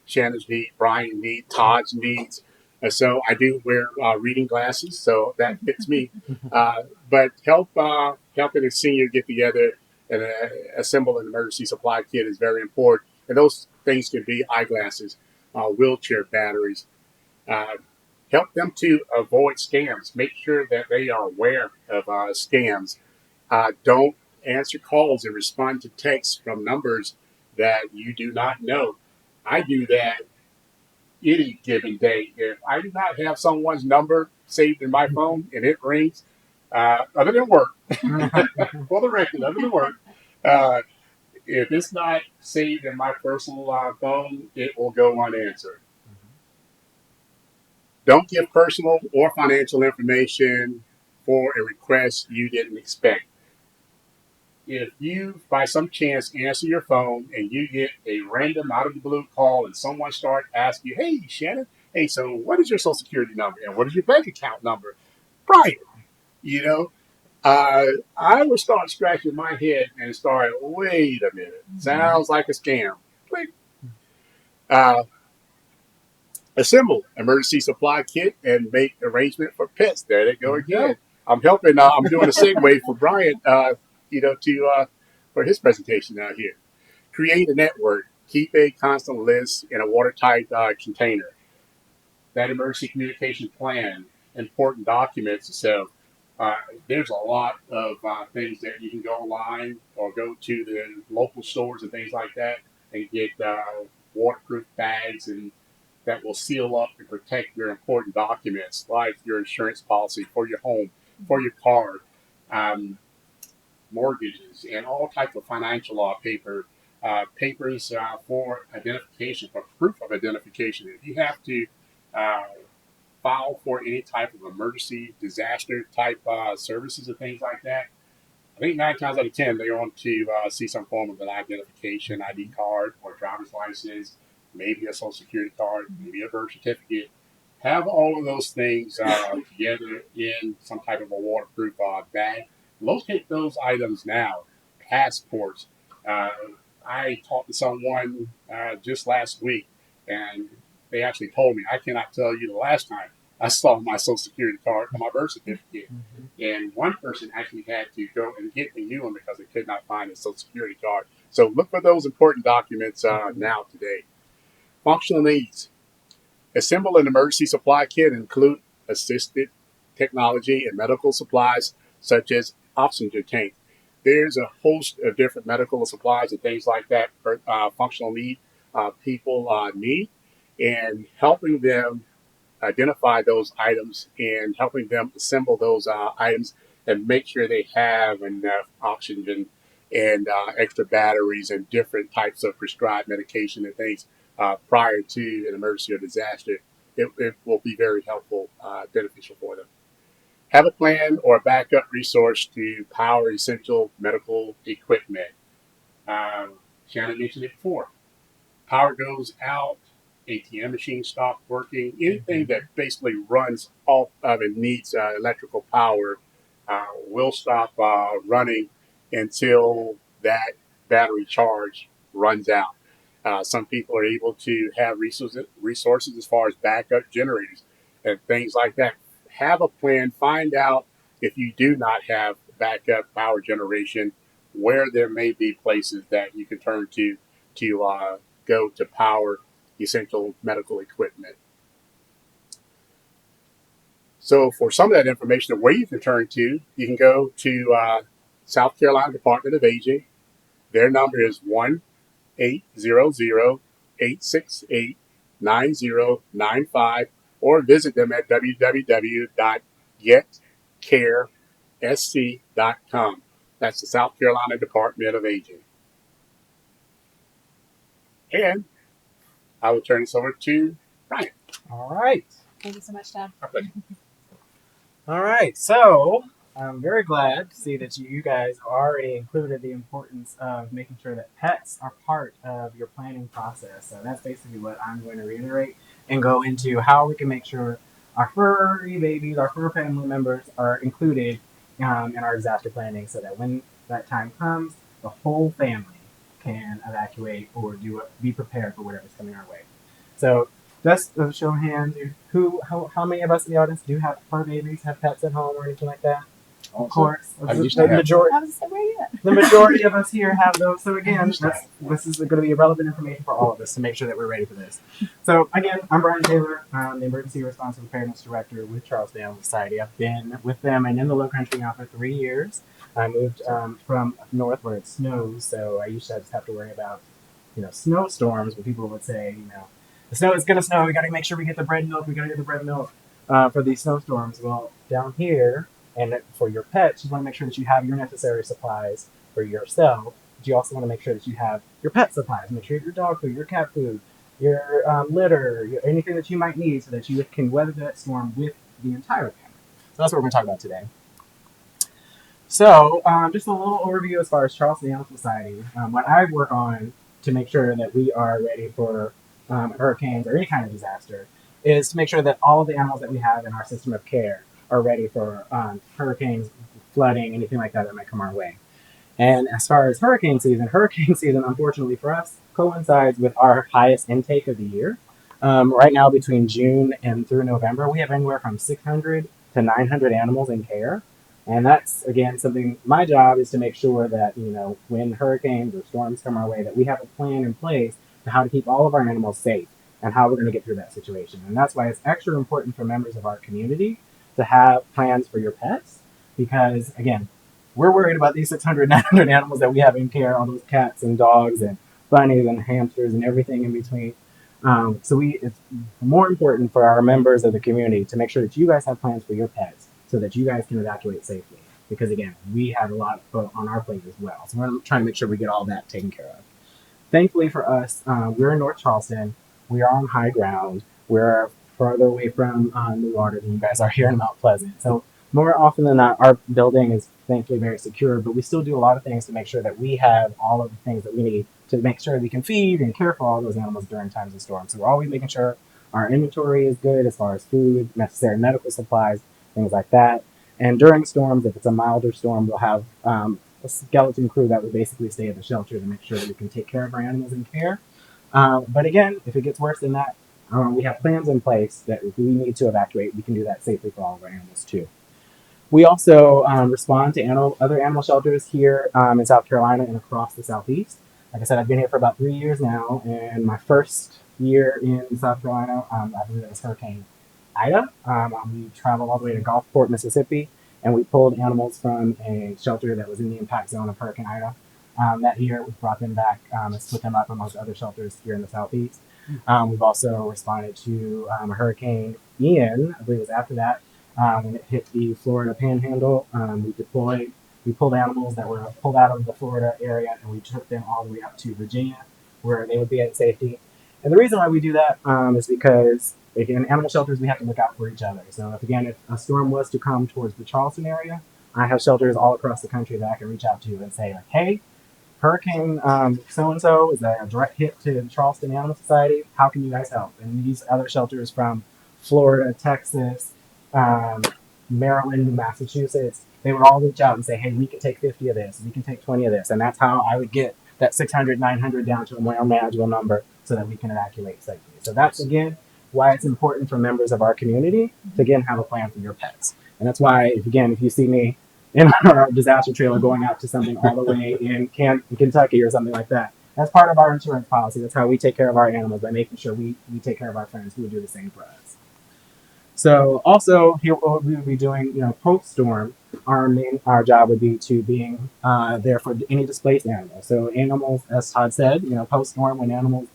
Shannon's need, Brian's need, Todd's needs. So I do wear reading glasses, so that fits me. But helping a senior get together and assemble an emergency supply kit is very important. And those things can be eyeglasses, wheelchair batteries. Help them to avoid scams. Make sure that they are aware of scams. Don't answer calls and respond to texts from numbers that you do not know. I do that any given day. If I do not have someone's number saved in my phone and it rings, other than work, for the record, other than work, if it's not saved in my personal phone, it will go unanswered. Don't give personal or financial information for a request you didn't expect. If you, by some chance, answer your phone and you get a random out of the blue call and someone starts asking you, hey, Shannon, hey, so what is your social security number and what is your bank account number? Bryant, I would start scratching my head and start, wait a minute, sounds like a scam. Click. Assemble emergency supply kit and make arrangement for pets. There they go again. I'm helping. I'm doing a segue for Bryant, for his presentation out here. Create a network. Keep a constant list in a watertight container. That emergency communication plan, important documents. So Uh, there's a lot of things that you can go online or go to the local stores and things like that and get waterproof bags and that will seal up and protect your important documents like your insurance policy for your home, for your car, um, mortgages, and all types of financial law papers for identification, for proof of identification. If you have to uh, file for any type of emergency disaster type services and things like that, I think 9 times out of 10 they want to see some form of an identification ID card or driver's license, maybe a social security card, maybe a birth certificate. Have all of those things together in some type of a waterproof bag. Locate those items now. Passports. Uh, I talked to someone just last week, and they actually told me I cannot tell you the last time I saw my social security card or my birth certificate. And one person actually had to go and get a new one because they could not find a social security card. So look for those important documents now today. Functional needs. Assemble an emergency supply kit include assisted technology and medical supplies such as oxygen tank. There's a host of different medical supplies and things like that for functional need people need, and helping them identify those items and helping them assemble those items and make sure they have enough oxygen and extra batteries and different types of prescribed medication and things prior to an emergency or disaster. It will be very helpful, beneficial for them. Have a plan or a backup resource to power essential medical equipment. Shannon mentioned it before. Power goes out, ATM machines stop working. Anything that basically runs off of and needs electrical power will stop running until that battery charge runs out. Some people are able to have resources as far as backup generators and things like that. Have a plan. Find out if you do not have backup power generation, where there may be places that you can turn to go to power essential medical equipment. So for some of that information, where you can turn to, you can go to South Carolina Department of Aging. Their number is 1-800-868-9095, or visit them at www.getcaresc.com. That's the South Carolina Department of Aging. And I will turn this over to Bryant. All right. Thank you so much, Todd. All right. So I'm very glad to see that you guys already included the importance of making sure that pets are part of your planning process. So that's basically what I'm going to reiterate and go into how we can make sure our furry babies, our fur family members are included in our disaster planning so that when that time comes, the whole family can evacuate or be prepared for whatever's coming our way. So just a show of hands, how many of us in the audience do have fur babies, have pets at home or anything like that? Of course. I used to have. Majority, I was where are you at? the majority of us here have those. So again, this is going to be relevant information for all of us to make sure that we're ready for this. So again, I'm Bryant Taylor. I'm the Emergency Response and Preparedness Director with Charleston Animal Society. I've been with them and in the Low Country now for 3 years. I moved from up north where it snows, so I used to just have to worry about, snowstorms, where people would say, the snow is going to snow. We got to make sure we get the bread milk. We got to get the bread milk for these snowstorms. Well, down here, and for your pets, you want to make sure that you have your necessary supplies for yourself. But you also want to make sure that you have your pet supplies. Make sure you have your dog food, your cat food, your litter, anything that you might need so that you can weather that storm with the entire family. So that's what we're going to talk about today. So just a little overview as far as Charleston Animal Society. What I work on to make sure that we are ready for hurricanes or any kind of disaster is to make sure that all of the animals that we have in our system of care are ready for hurricanes, flooding, anything like that might come our way. And as far as hurricane season, unfortunately for us, coincides with our highest intake of the year. Right now, between June and through November, we have anywhere from 600 to 900 animals in care. And that's, again, something, my job is to make sure that, when hurricanes or storms come our way, that we have a plan in place to how to keep all of our animals safe and how we're going to get through that situation. And that's why it's extra important for members of our community to have plans for your pets, because again, we're worried about these 600, 900 animals that we have in care, all those cats and dogs and bunnies and hamsters and everything in between. It's more important for our members of the community to make sure that you guys have plans for your pets so that you guys can evacuate safely. Because again, we have a lot on our plate as well. So we're trying to make sure we get all that taken care of. Thankfully for us, we're in North Charleston. We are on high ground. We're farther away from the water than you guys are here in Mount Pleasant. So more often than not, our building is thankfully very secure, but we still do a lot of things to make sure that we have all of the things that we need to make sure we can feed and care for all those animals during times of storm. So we're always making sure our inventory is good as far as food, necessary medical supplies, things like that. And during storms, if it's a milder storm, we'll have a skeleton crew that will basically stay at the shelter to make sure that we can take care of our animals in care. But again, if it gets worse than that, we have plans in place that if we need to evacuate, we can do that safely for all of our animals too. We also respond to other animal shelters here in South Carolina and across the Southeast. Like I said, I've been here for about 3 years now, and my first year in South Carolina, I believe it was Hurricane Ida. We traveled all the way to Gulfport, Mississippi, and we pulled animals from a shelter that was in the impact zone of Hurricane Ida. That year, we brought them back and split them up amongst other shelters here in the Southeast. We've also responded to Hurricane Ian, I believe it was after that, when it hit the Florida Panhandle. We pulled animals that were pulled out of the Florida area, and we took them all the way up to Virginia, where they would be in safety. And the reason why we do that is because, again, animal shelters, we have to look out for each other. So if a storm was to come towards the Charleston area, I have shelters all across the country that I can reach out to and say, like, hey, Hurricane so-and-so is a direct hit to the Charleston Animal Society. How can you guys help? And these other shelters from Florida, Texas, Maryland, Massachusetts, they would all reach out and say, hey, we can take 50 of this, we can take 20 of this. And that's how I would get that 600, 900 down to a more manageable number so that we can evacuate safely. So that's, again, why it's important for members of our community to, again, have a plan for your pets. And that's why, if you see me in our disaster trailer going out to something all the way in Kentucky or something like that, that's part of our insurance policy. That's how we take care of our animals, by making sure we take care of our friends who would do the same for us. So also here what we would be doing, post-storm, our job would be to being there for any displaced animals. So animals, as Todd said, post-storm, when animals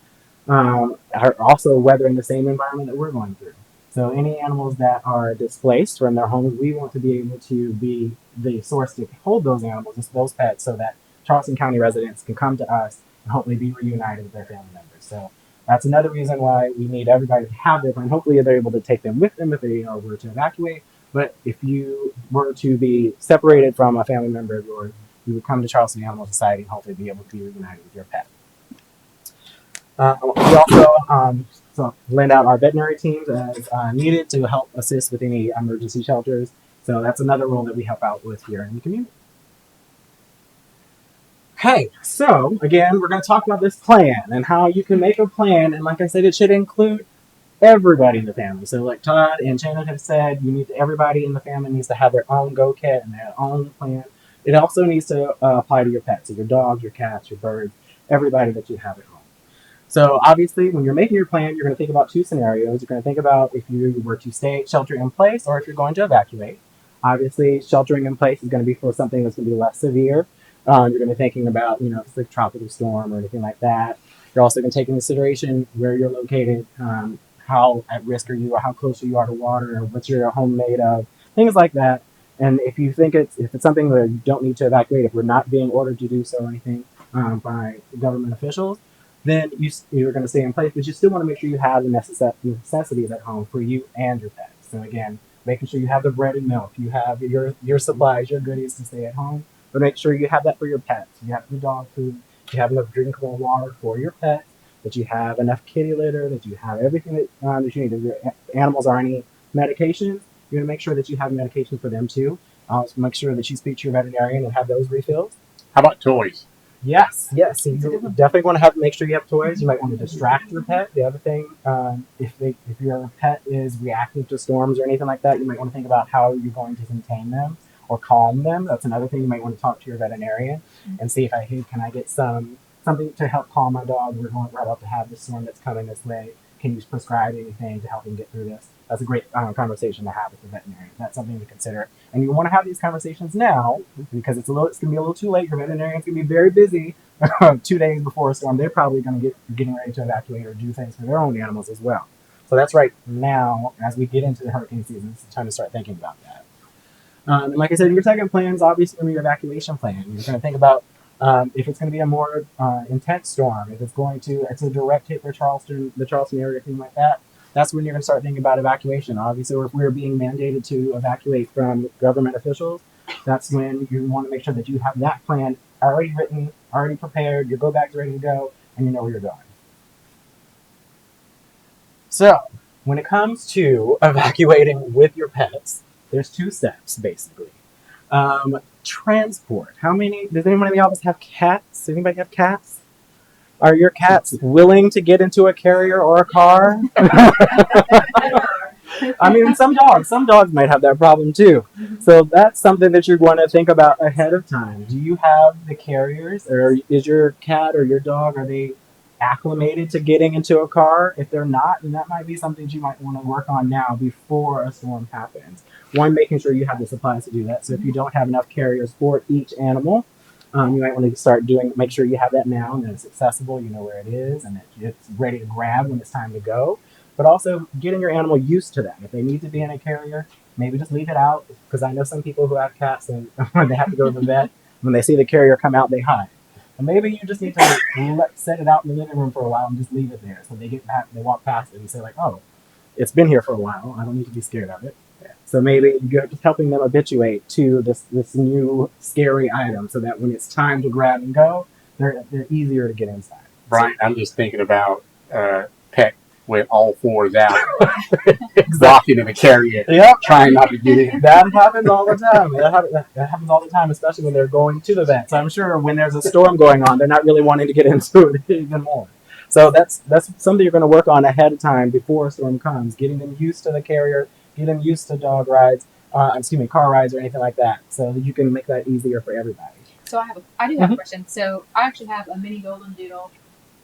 are also weathering the same environment that we're going through. So any animals that are displaced from their homes, we want to be able to be the source to hold those animals, those pets, so that Charleston County residents can come to us and hopefully be reunited with their family members. So that's another reason why we need everybody to have their plan. Hopefully they're able to take them with them if they were to evacuate. But if you were to be separated from a family member of yours, you would come to Charleston Animal Society and hopefully be able to be reunited with your pet. We also lend out our veterinary teams as needed to help assist with any emergency shelters. So that's another role that we help out with here in the community. Okay, so again, we're going to talk about this plan and how you can make a plan. And like I said, it should include everybody in the family. So like Todd and Shannon have said, everybody in the family needs to have their own go kit and their own plan. It also needs to apply to your pets, so your dogs, your cats, your birds, everybody that you have at home. So obviously, when you're making your plan, you're going to think about two scenarios. You're going to think about if you were to shelter in place, or if you're going to evacuate. Obviously, sheltering in place is going to be for something that's going to be less severe. You're going to be thinking about, if it's like a tropical storm or anything like that. You're also going to take into consideration where you're located, how at risk are you, or how close you are to water, or what's your home made of, things like that. And if you think if it's something that you don't need to evacuate, if we're not being ordered to do so or anything by government officials, then you're going to stay in place, but you still want to make sure you have the necessities at home for you and your pets. So again, making sure you have the bread and milk, you have your supplies, your goodies to stay at home, but make sure you have that for your pets. You have the dog food, you have enough drinkable water for your pets, that you have enough kitty litter, that you have everything that you need. If your animals are any medications, you're going to make sure that you have medication for them too. Also make sure that you speak to your veterinarian and have those refills. How about toys? Yes. So you definitely want to make sure you have toys. You might want to distract your pet. The other thing, if your pet is reacting to storms or anything like that, you might want to think about how you're going to contain them or calm them. That's another thing. You might want to talk to your veterinarian and see can I get something to help calm my dog. We're about to have this storm that's coming this way. Can you prescribe anything to help him get through this? that's a great conversation to have with the veterinarian. That's something to consider. And you want to have these conversations now because it's going to be a little too late. Your veterinarian's going to be very busy 2 days before a storm. They're probably going to getting ready to evacuate or do things for their own animals as well. So that's right now, as we get into the hurricane season, it's time to start thinking about that. And like I said, your second plan is obviously going to be your evacuation plan. You're going to think about if it's going to be a more intense storm, if it's a direct hit for Charleston, the Charleston area, things like that. That's when you're going to start thinking about evacuation. Obviously, if we're being mandated to evacuate from government officials, that's when you want to make sure that you have that plan already written, already prepared, your go bag's ready to go, and you know where you're going. So, when it comes to evacuating with your pets, there's 2 steps, basically. Transport. Does anyone in the office have cats? Does anybody have cats? Are your cats willing to get into a carrier or a car? I mean, some dogs might have that problem too. So that's something that you're going to think about ahead of time. Do you have the carriers, or is your cat or your dog, are they acclimated to getting into a car? If they're not, then that might be something that you might want to work on now before a storm happens. One, making sure you have the supplies to do that. So if you don't have enough carriers for each animal, you might want to make sure you have that now and that it's accessible, you know where it is, and that it's ready to grab when it's time to go. But also getting your animal used to that. If they need to be in a carrier, maybe just leave it out, because I know some people who have cats and when they have to go to the vet, when they see the carrier come out, they hide. And maybe you just need to set it out in the living room for a while and just leave it there. So they walk past it and say like, oh, it's been here for a while. I don't need to be scared of it. So maybe you're just helping them habituate to this new scary item so that when it's time to grab and go, they're easier to get inside. Bryant, I'm just thinking about pet with all 4s out, walking in a carrier, trying not to get in. That happens all the time. That happens all the time, especially when they're going to the vet. So I'm sure when there's a storm going on, they're not really wanting to get into it even more. So that's something you're going to work on ahead of time before a storm comes, getting them used to the carrier, getting them used to car rides or anything like that, so that you can make that easier for everybody. So I do have a question. So I actually have a mini golden doodle,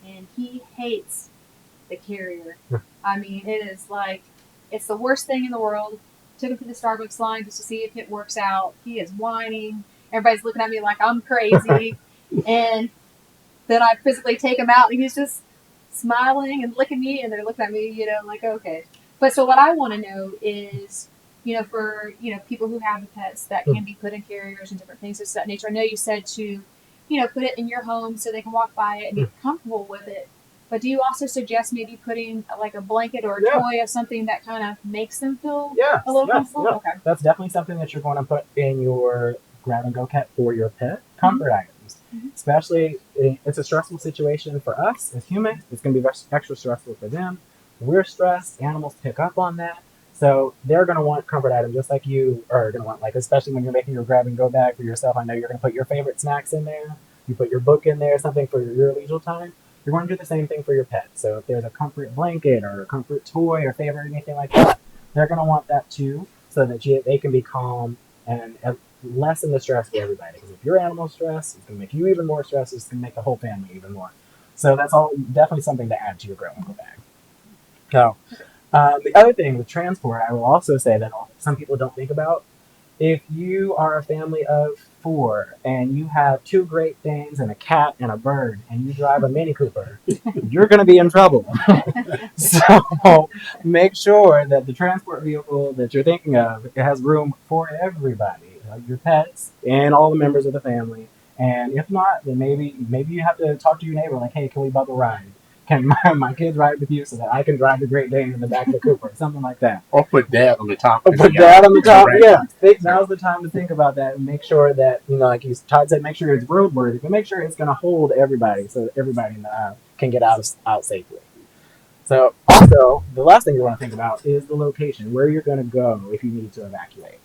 and he hates the carrier. I mean, it's the worst thing in the world. Took him to the Starbucks line just to see if it works out. He is whining. Everybody's looking at me like I'm crazy. And then I physically take him out, and he's just smiling and licking me, and they're looking at me, like, okay. But so what I want to know is, for, people who have pets that can be put in carriers and different things of that nature. I know you said to, put it in your home so they can walk by it and be comfortable with it. But do you also suggest maybe putting like a blanket or a toy of something that kind of makes them feel a little comfortable? Yeah. Okay. That's definitely something that you're going to put in your grab and go kit for your pet. Comfort items. Especially, it's a stressful situation for us as humans. It's going to be extra stressful for them. We're stressed. Animals pick up on that. So they're going to want comfort items just like you are going to want, like, especially when you're making your grab and go bag for yourself. I know you're going to put your favorite snacks in there. You put your book in there, something for your leisure time. You're going to do the same thing for your pet. So if there's a comfort blanket or a comfort toy or favorite or anything like that, they're going to want that too, so that they can be calm and lessen the stress for everybody. Because if your animal's stressed, it's going to make you even more stressed. It's going to make the whole family even more. So that's all definitely something to add to your grab and go bag. So the other thing with transport, I will also say that some people don't think about. If you are a family of 4 and you have 2 Great Danes and a cat and a bird and you drive a Mini Cooper, you're going to be in trouble. So make sure that the transport vehicle that you're thinking of, it has room for everybody, like your pets and all the members of the family. And if not, then maybe you have to talk to your neighbor, like, hey, can we bubble ride? Can my kids ride with you so that I can drive the Great Dane in the back of the Cooper? Something like that. Or put Dad on the top. Put Dad on the top, yeah. Now's the time to think about that and make sure that, like Todd said, make sure it's roadworthy, but make sure it's going to hold everybody so that everybody in the aisle can get out safely. So also, the last thing you want to think about is the location, where you're going to go if you need to evacuate.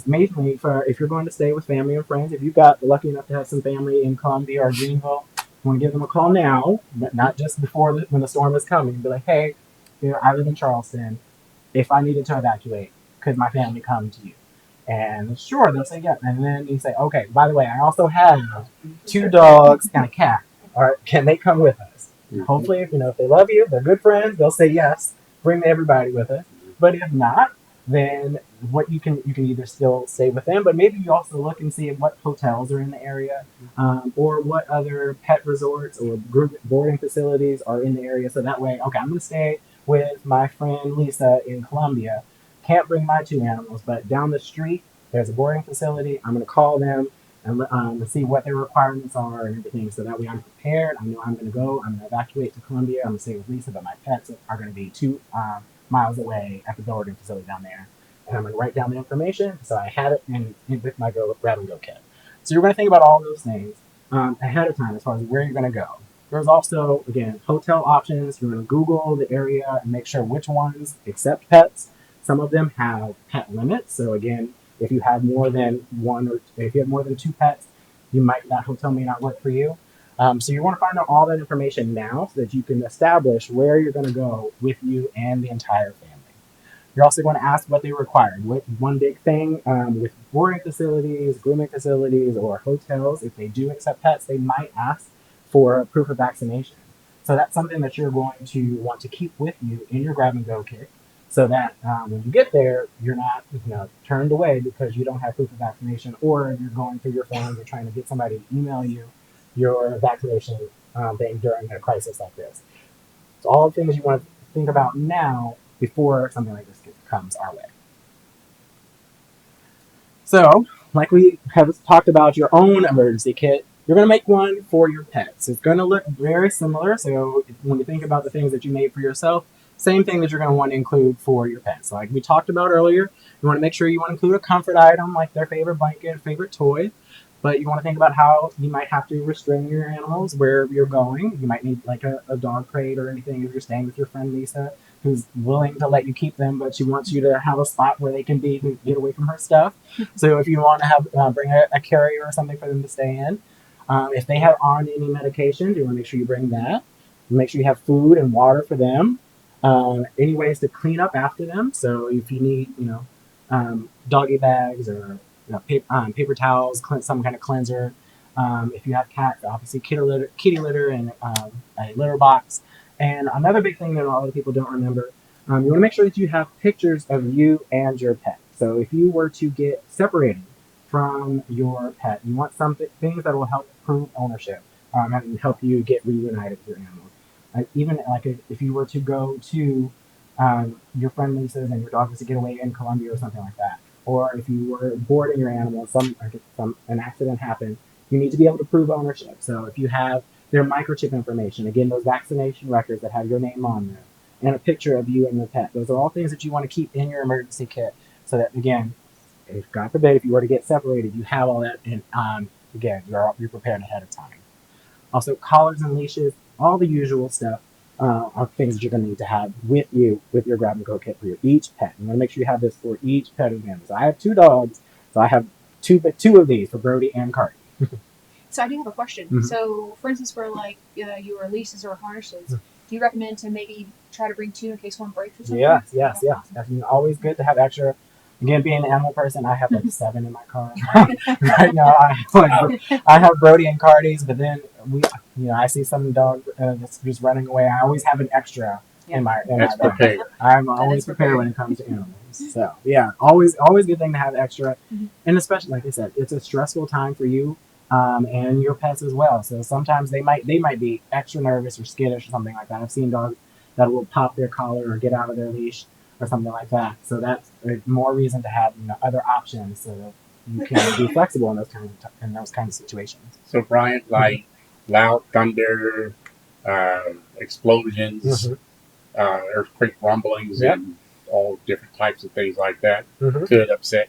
Mainly if you're going to stay with family and friends, if you've got lucky enough to have some family in Columbia or Greenville, you want to give them a call now, but not just before when the storm is coming. Be like, hey, I live in Charleston. If I needed to evacuate, could my family come to you? And sure, they'll say yes. And then you say, okay, by the way, I also have 2 dogs and a cat. All right, can they come with us? Hopefully, if they love you, they're good friends, they'll say yes. Bring everybody with us. But if not, then what you can either still stay with them, but maybe you also look and see what hotels are in the area, or what other pet resorts or group boarding facilities are in the area. So that way, okay, I'm going to stay with my friend Lisa in Columbia. Can't bring my two animals, but down the street there's a boarding facility. I'm going to call them and see what their requirements are and everything. So that way I'm prepared. I know I'm going to go. I'm going to evacuate to Columbia. I'm going to stay with Lisa, but my pets are going to be 2 miles away at the boarding facility down there. And I'm going to write down the information so I have it with my grab and go kit. So you're going to think about all those things ahead of time as far as where you're going to go. There's also, again, hotel options. You're going to Google the area and make sure which ones accept pets. Some of them have pet limits. So again, if you have more than one or if you have more than 2 pets, that hotel may not work for you. So you want to find out all that information now so that you can establish where you're going to go with you and the entire family. You're also going to ask what they require. One big thing with boarding facilities, grooming facilities, or hotels, if they do accept pets, they might ask for proof of vaccination. So that's something that you're going to want to keep with you in your grab and go kit, so that when you get there, you're not turned away because you don't have proof of vaccination, or you're going through your forms or trying to get somebody to email you your vaccination thing during a crisis like this. So all the things you want to think about now before something like this comes our way. So, like we have talked about your own emergency kit, you're going to make one for your pets. It's going to look very similar. So when you think about the things that you made for yourself, same thing that you're going to want to include for your pets. Like we talked about earlier, you want to make sure you want to include a comfort item like their favorite blanket, favorite toy. But you want to think about how you might have to restrain your animals where you're going. You might need like a dog crate or anything if you're staying with your friend Lisa, who's willing to let you keep them, but she wants you to have a spot where they can be to get away from her stuff. So if you want to have bring a carrier or something for them to stay in. If they have on any medications, you want to make sure you bring that. Make sure you have food and water for them. Any ways to clean up after them. So if you need, doggy bags or paper towels, some kind of cleanser. If you have cats, obviously kitty litter and a litter box. And another big thing that a lot of people don't remember, you want to make sure that you have pictures of you and your pet. So if you were to get separated from your pet, you want things that will help prove ownership and help you get reunited with your animal. Even like if you were to go to your friend Lisa's and your dog was to get away in Columbia or something like that, or if you were boarding your animal, an accident happened, you need to be able to prove ownership. So if you have their microchip information, again, those vaccination records that have your name on them, and a picture of you and the pet, those are all things that you want to keep in your emergency kit so that, again, if God forbid, if you were to get separated, you have all that, and again, you're prepared ahead of time. Also, collars and leashes, all the usual stuff are things that you're going to need to have with you with your grab and go kit for each pet. You want to make sure you have this for each pet again. So I have 2 dogs, so I have two of these for Brody and Cardi. So I do have a question. Mm-hmm. So, for instance, for like your leashes or harnesses, do you recommend to maybe try to bring 2 in case one breaks or something? Yes. That's always good to have extra. Again, being an animal person, I have like 7 in my car right now. I have Brody and Cardi's, but then I see some dog that's just running away. I always have an extra in my bag. Prepared. I'm always prepared when it comes to animals. So yeah, always good thing to have extra, and especially like I said, it's a stressful time for you and your pets as well. So sometimes they might be extra nervous or skittish or something like that. I've seen dogs that will pop their collar or get out of their leash or something like that. So that's more reason to have other options so that you can be flexible in those kinds of situations. So Bryant, like loud thunder, explosions, earthquake rumblings, and all different types of things like that could upset.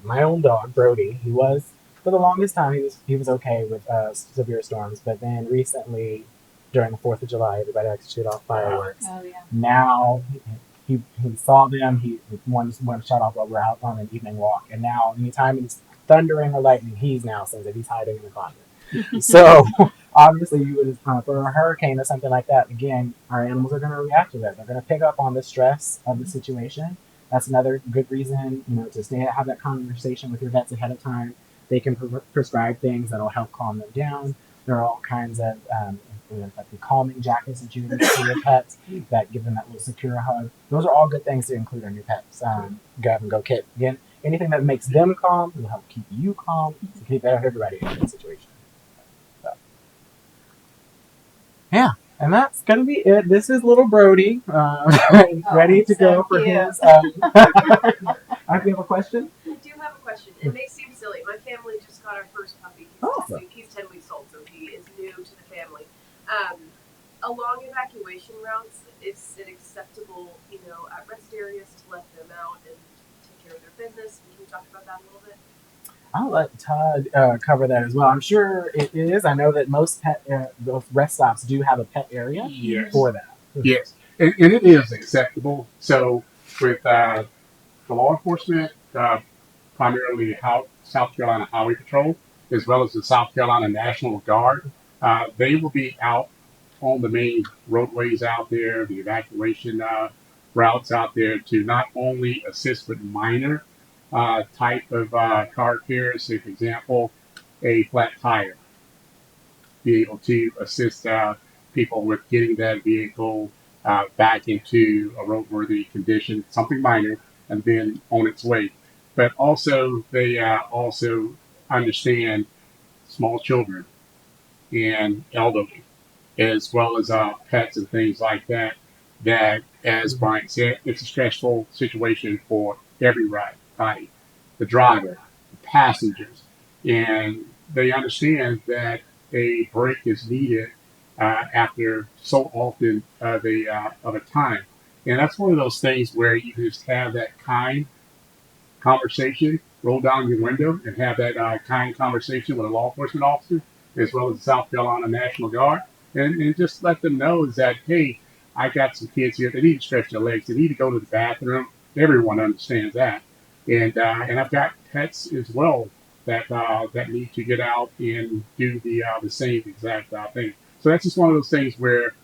My own dog Brody, he was for the longest time he was okay with severe storms, but then recently, during the 4th of July, everybody likes to shoot off fireworks. Oh, yeah. Now, he saw them. He one shut off while we're out on an evening walk. And now, anytime it's thundering or lightning, he's hiding in the closet. So, obviously, you would for a hurricane or something like that, again, our animals are going to react to that. They're going to pick up on the stress of the situation. That's another good reason, to have that conversation with your vets ahead of time. They can prescribe things that will help calm them down. There are all kinds of like the calming jackets that you can get for your pets that give them that little secure hug. Those are all good things to include on your pets. Grab and go kit. Again, anything that makes them calm will help keep you calm, to keep everybody in a good situation. So. Yeah, and that's gonna be it. This is little Brody, ready to go for cute. his. I have a question. I do have a question. It may seem silly. My family just got our first puppy. He's 10 weeks old, so he is new to the family. Along evacuation routes, is it acceptable, at rest areas to let them out and take care of their business? Can you talk about that a little bit? I'll let Todd cover that as well. I'm sure it is. I know that most those rest stops do have a pet area for that. Yes, and it is acceptable. So with the law enforcement, primarily South Carolina Highway Patrol, as well as the South Carolina National Guard, they will be out on the main roadways out there, the evacuation routes out there, to not only assist with minor type of car repairs, say for example, a flat tire, be able to assist people with getting that vehicle back into a roadworthy condition, something minor, and then on its way. But also, they also understand small children and elderly, as well as pets and things like that. That, as Bryant said, it's a stressful situation for everybody, the driver, the passengers, and they understand that a break is needed after so often of a time. And that's one of those things where you just have that kind conversation, roll down your window and have that kind conversation with a law enforcement officer, as well as the South Carolina National Guard, and just let them know is that, hey, I got some kids here. They need to stretch their legs. They need to go to the bathroom. Everyone understands that. And I've got pets as well that need to get out and do the same exact thing. So that's just one of those things where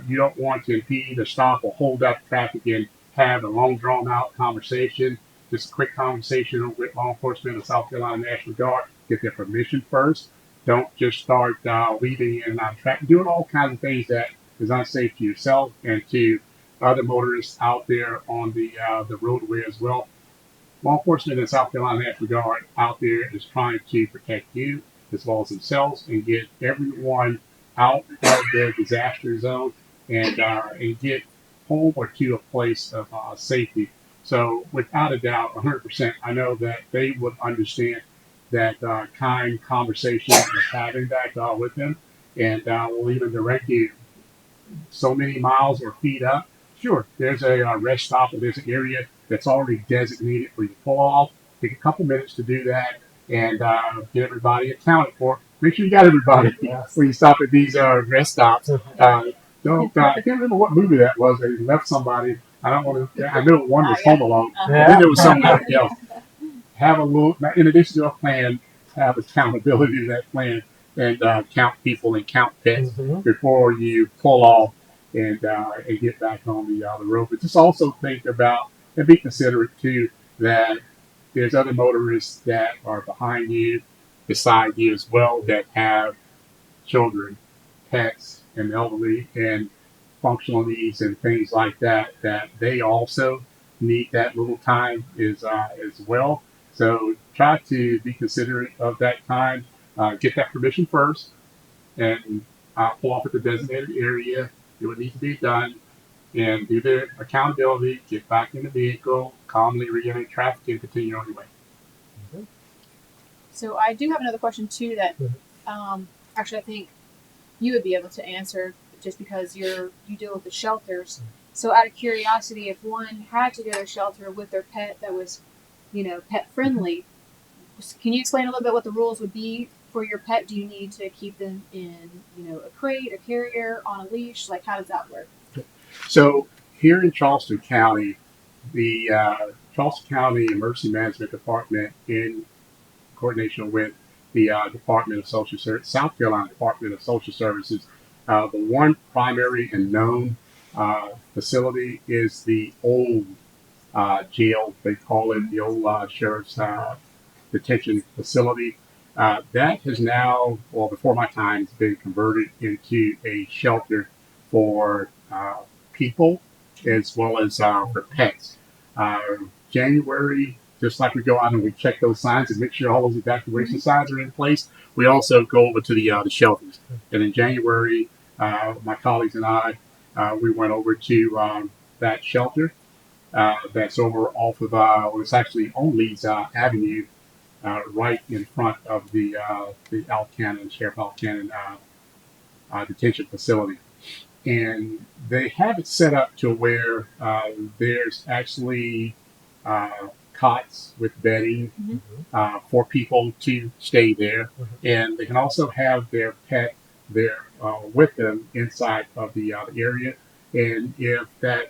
you don't want to impede or stop or hold up traffic and have a long drawn out conversation. Just a quick conversation with law enforcement and South Carolina National Guard. Get their permission first. Don't just start weaving in and out of traffic, doing all kinds of things that is unsafe to yourself and to other motorists out there on the roadway as well. Law enforcement and South Carolina National Guard out there is trying to protect you as well as themselves and get everyone out of their disaster zone and get home or to a place of safety. So without a doubt, 100%, I know that they would understand that kind conversation of having that with them, and will even direct you so many miles or feet up. Sure, there's a rest stop or there's an area that's already designated for you to pull off. Take a couple minutes to do that and get everybody accounted for. Make sure you got everybody when you stop at these rest stops. I can't remember what movie that was. They left somebody. I don't want to. I know one was Home Alone. And then there was somebody else. Have a little. In addition to a plan, have accountability to that plan and count people and count pets before you pull off and get back on the road. But just also think about and be considerate too that there's other motorists that are behind you, beside you as well, that have children, pets, and elderly and functional needs and things like that. That they also need that little time as well. So try to be considerate of that time. Get that permission first, and pull off at the designated area. Do what needs to be done, and do the accountability. Get back in the vehicle, calmly re-enter traffic, and continue on your way. So I do have another question too that actually I think you would be able to answer just because you deal with the shelters. So out of curiosity, if one had to go to a shelter with their pet that was, pet friendly, can you explain a little bit what the rules would be for your pet? Do you need to keep them in, a crate, a carrier, on a leash? Like, how does that work? So here in Charleston County, the Charleston County Emergency Management Department, in coordination with the Department of Social Services, South Carolina Department of Social Services, the one primary and known facility is the old jail. They call it the old sheriff's detention facility. That has now, well, before my time, has been converted into a shelter for people as well as for pets. Uh, January, just like we go out and we check those signs and make sure all those evacuation signs are in place, we also go over to the shelters. And in January, my colleagues and I, we went over to that shelter that's over off of, well, it's actually on Leeds Avenue, right in front of the Sheriff Alcannon detention facility. And they have it set up to where there's actually cots with bedding for people to stay there. And they can also have their pet there with them inside of the area. And if that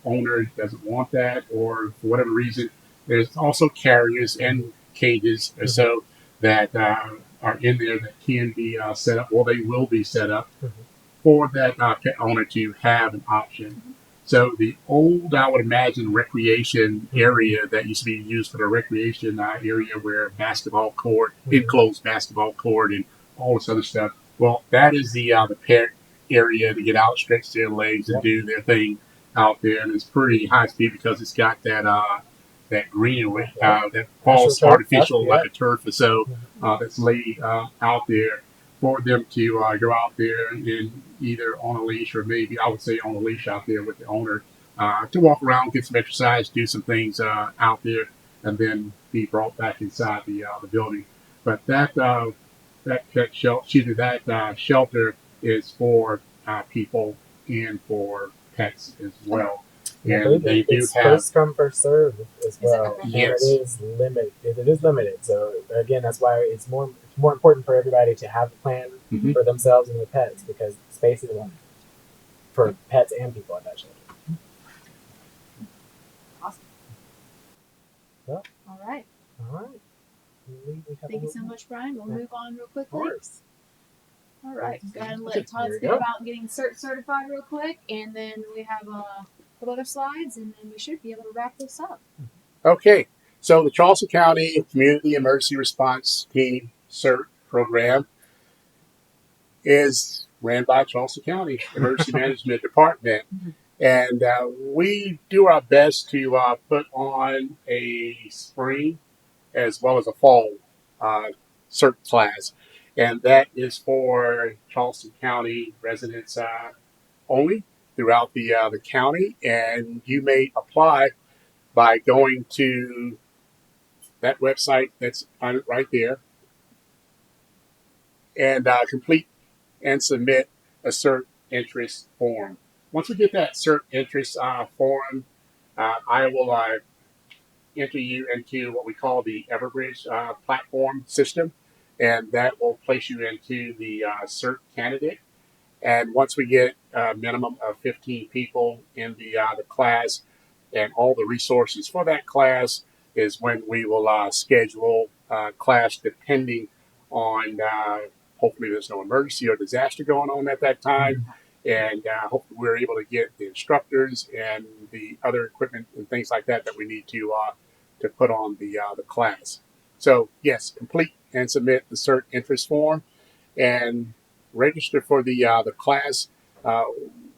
owner doesn't want that, or for whatever reason, there's also carriers and cages so that are in there that can be set up, or they will be set up for that pet owner to have an option. So the old, I would imagine, recreation area that used to be used for the recreation area where basketball court, enclosed basketball court, and all this other stuff. Well, that is the pet area to get out, stretch their legs, and do their thing out there, and it's pretty high speed because it's got that greenery, that false artificial like a turf or so that's laid out there for them to go out there and either on a leash, or maybe I would say on a leash out there with the owner to walk around, get some exercise, do some things out there, and then be brought back inside the building. But that shelter is for people and for pets as well. And they do it's have first come first serve as well. Okay? Yes. And it is limited. It is limited. So again, that's why it's more important for everybody to have a plan for themselves and their pets, because space is limited for pets and people at that shelter. Awesome. Well, All right. all right. Thank you so much, Brian. We'll move on real Of quickly. course. All right. Go ahead and Okay, let Todd there we speak go. about getting certified real quick, and then we have a couple other slides, and then we should be able to wrap this up. Okay, so the Charleston County Community Emergency Response Team CERT program is ran by Charleston County Emergency Management Department. And we do our best to put on a spring as well as a fall CERT class. And that is for Charleston County residents only throughout the county. And you may apply by going to that website that's on it right there and complete and submit a CERT interest form. Once we get that CERT interest form, I will enter you into what we call the Everbridge platform system, and that will place you into the CERT candidate. And once we get a minimum of 15 people in the class and all the resources for that class, is when we will schedule class depending on hopefully there's no emergency or disaster going on at that time. And hopefully we're able to get the instructors and the other equipment and things like that that we need to put on the class. So yes, complete and submit the CERT interest form and register for the class.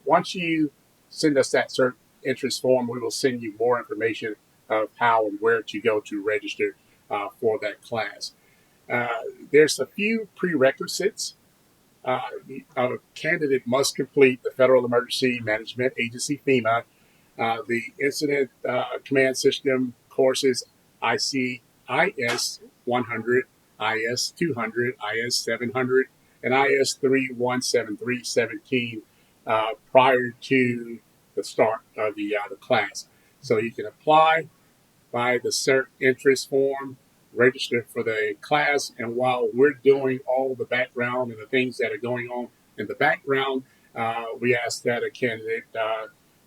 Once you send us that CERT interest form, we will send you more information of how and where to go to register for that class. There's a few prerequisites. A candidate must complete the Federal Emergency Management Agency, FEMA, the Incident Command System courses, ICIS 100, IS 200, IS 700, and IS 317317 prior to the start of the class. So you can apply by the CERT interest form, register for the class, and while we're doing all the background and the things that are going on in the background, we ask that a candidate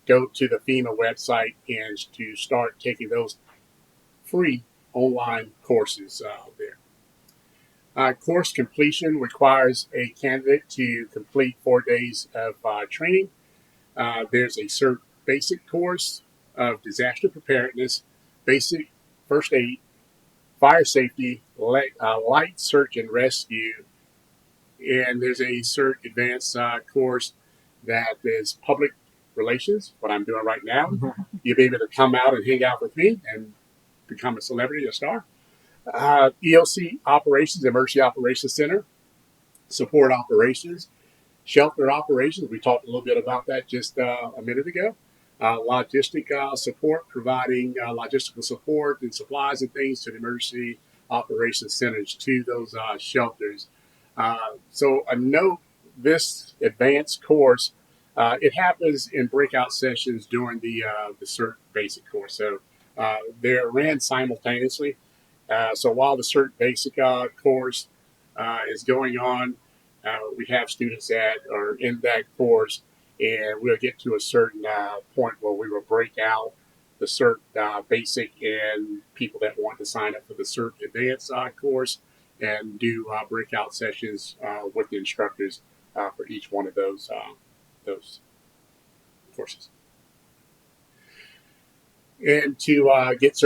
go to the FEMA website and to start taking those free online courses there. Course completion requires a candidate to complete 4 days of training. There's a CERT basic course of disaster preparedness, basic first aid, fire safety, light search and rescue, and there's a CERT advanced course that is public relations, what I'm doing right now. You'll be able to come out and hang out with me and become a celebrity, a star. EOC operations, Emergency Operations Center, support operations, shelter operations. We talked a little bit about that just a minute ago. Logistic support, providing logistical support and supplies and things to the emergency operations centers, to those shelters. So a note, this advanced course, it happens in breakout sessions during the CERT basic course. So they're ran simultaneously. So while the CERT basic course is going on, we have students that are in that course, and we'll get to a certain point where we will break out the CERT basic and people that want to sign up for the CERT advanced course and do breakout sessions with the instructors for each one of those courses. And to get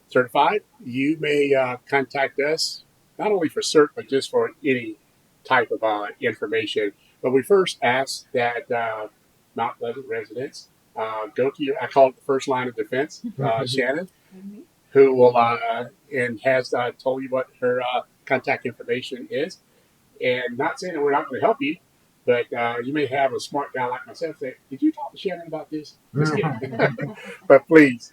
certified, you may contact us not only for CERT, but just for any type of information. But we first ask that Mount Pleasant residents go to I call it the first line of defense, Shannon, who will and has told you what her contact information is. And not saying that we're not going to help you, but you may have a smart guy like myself say, "Did you talk to Shannon about this?" Just kidding. But please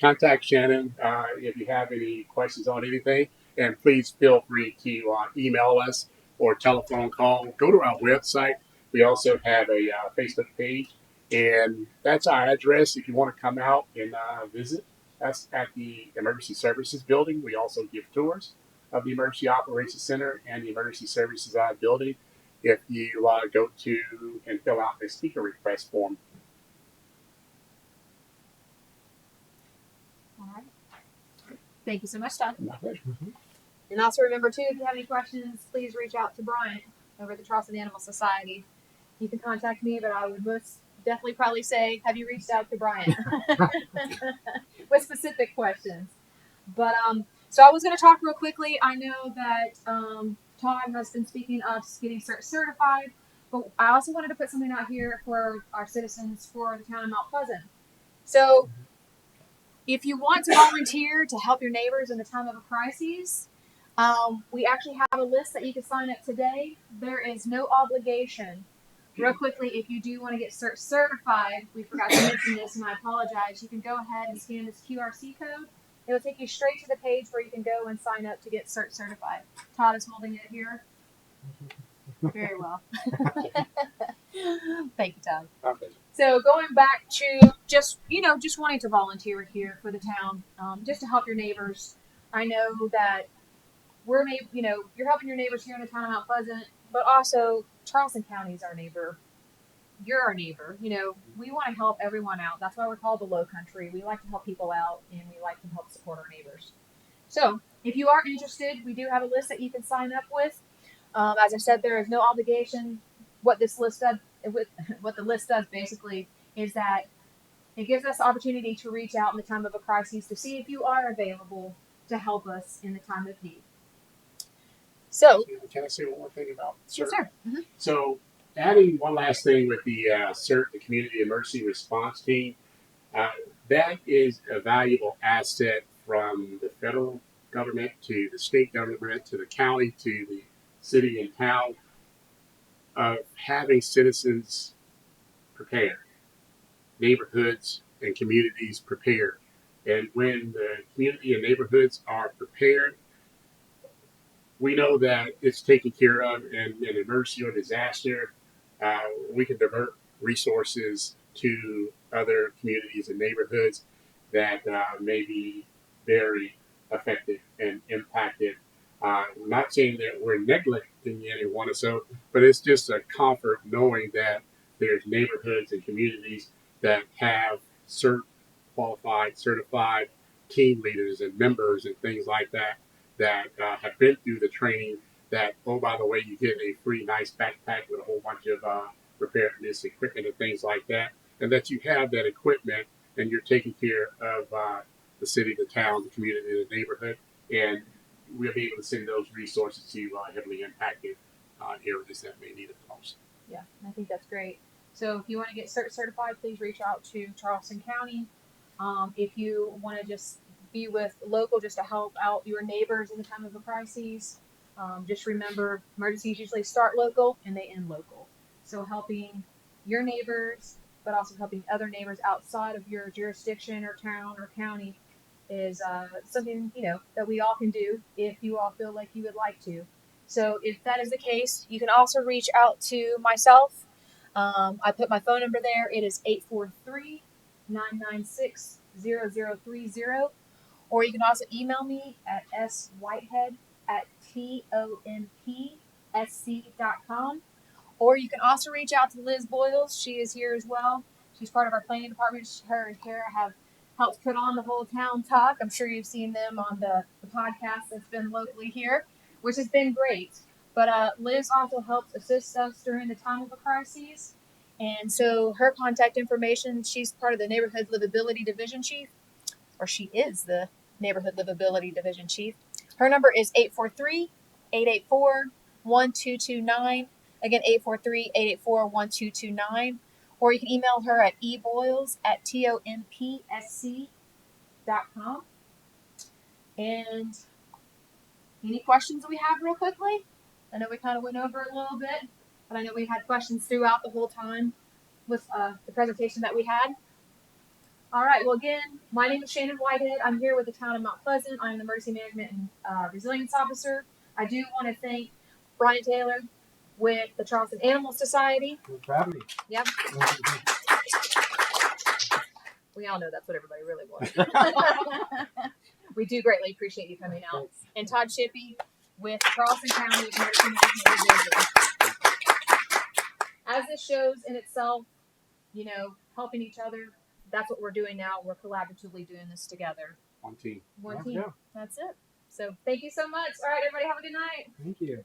contact Shannon if you have any questions on anything. And please feel free to email us or telephone call. Go to our website. We also have a Facebook page, and that's our address if you want to come out and visit us at the Emergency Services Building. We also give tours of the Emergency Operations Center and the Emergency Services Building if you go to and fill out the speaker request form. All right. Thank you so much, Todd. My pleasure. And also remember, too, if you have any questions, please reach out to Bryant over at the Charleston Animal Society. You can contact me, but I would most definitely probably say, have you reached out to Bryant with specific questions? But so I was going to talk real quickly. I know that Todd has been speaking of getting certified, but I also wanted to put something out here for our citizens for the town of Mount Pleasant. So if you want to volunteer to help your neighbors in the time of a crisis, we actually have a list that you can sign up today. There is no obligation. Real quickly, if you do want to get certified, we forgot to mention this and I apologize, you can go ahead and scan this QRC code. It'll take you straight to the page where you can go and sign up to get certified. Todd is holding it here. Very well. Thank you, Todd. Okay. So going back to just wanting to volunteer here for the town, just to help your neighbors. I know that you're helping your neighbors here in the town of Mount Pleasant, but also Charleston County is our neighbor. You're our neighbor. We want to help everyone out. That's why we're called the Low Country. We like to help people out, and we like to help support our neighbors. So if you are interested, we do have a list that you can sign up with. As I said, there is no obligation. What the list does basically is that it gives us the opportunity to reach out in the time of a crisis to see if you are available to help us in the time of need. So, can I say one more thing about CERT? Yes, sir. Mm-hmm. So, adding one last thing with the CERT, the Community Emergency Response Team, that is a valuable asset from the federal government to the state government to the county to the city and town of having citizens prepared, neighborhoods and communities prepared. And when the community and neighborhoods are prepared, we know that it's taken care of in an emergency or disaster. We can divert resources to other communities and neighborhoods that may be very affected and impacted. Not saying that we're neglecting anyone or so, but it's just a comfort knowing that there's neighborhoods and communities that have qualified, certified team leaders and members and things like that have been through the training that, oh, by the way, you get a free nice backpack with a whole bunch of preparedness equipment and things like that, and that you have that equipment and you're taking care of the city, the town, the community, the neighborhood, and we'll be able to send those resources to heavily impacted areas that may need it most. Yeah, I think that's great. So if you want to get certified, please reach out to Charleston County. If you want to just be with local just to help out your neighbors in the time of a crisis, just remember emergencies usually start local and they end local. So helping your neighbors, but also helping other neighbors outside of your jurisdiction or town or county is something, that we all can do if you all feel like you would like to. So if that is the case, you can also reach out to myself. I put my phone number there. It is 843-996-0030. Or you can also email me at swhitehead@tompsc.com. Or you can also reach out to Liz Boyles. She is here as well. She's part of our planning department. Her and Kara have helped put on the whole town talk. I'm sure you've seen them on the podcast that's been locally here, which has been great. But Liz also helps assist us during the time of a crisis. And so her contact information, she's part of the Neighborhood Livability Division Chief, or she is the Neighborhood Livability Division Chief. Her number is 843-884-1229. Again, 843-884-1229. Or you can email her at eboyles@tompsc.com. And any questions we have real quickly? I know we kind of went over a little bit, but I know we had questions throughout the whole time with the presentation that we had. All right. Well, again, my name is Shannon Whitehead. I'm here with the town of Mount Pleasant. I'm the Emergency Management and Resilience Officer. I do want to thank Bryant Taylor with the Charleston Animal Society. Thanks for having me. Yep. We all know that's what everybody really wants. We do greatly appreciate you coming out. And Todd Shippy with Charleston County Emergency Management Division. As this shows in itself, helping each other, that's what we're doing now. We're collaboratively doing this together. One team. One team. That's it. So thank you so much. All right, everybody, have a good night. Thank you.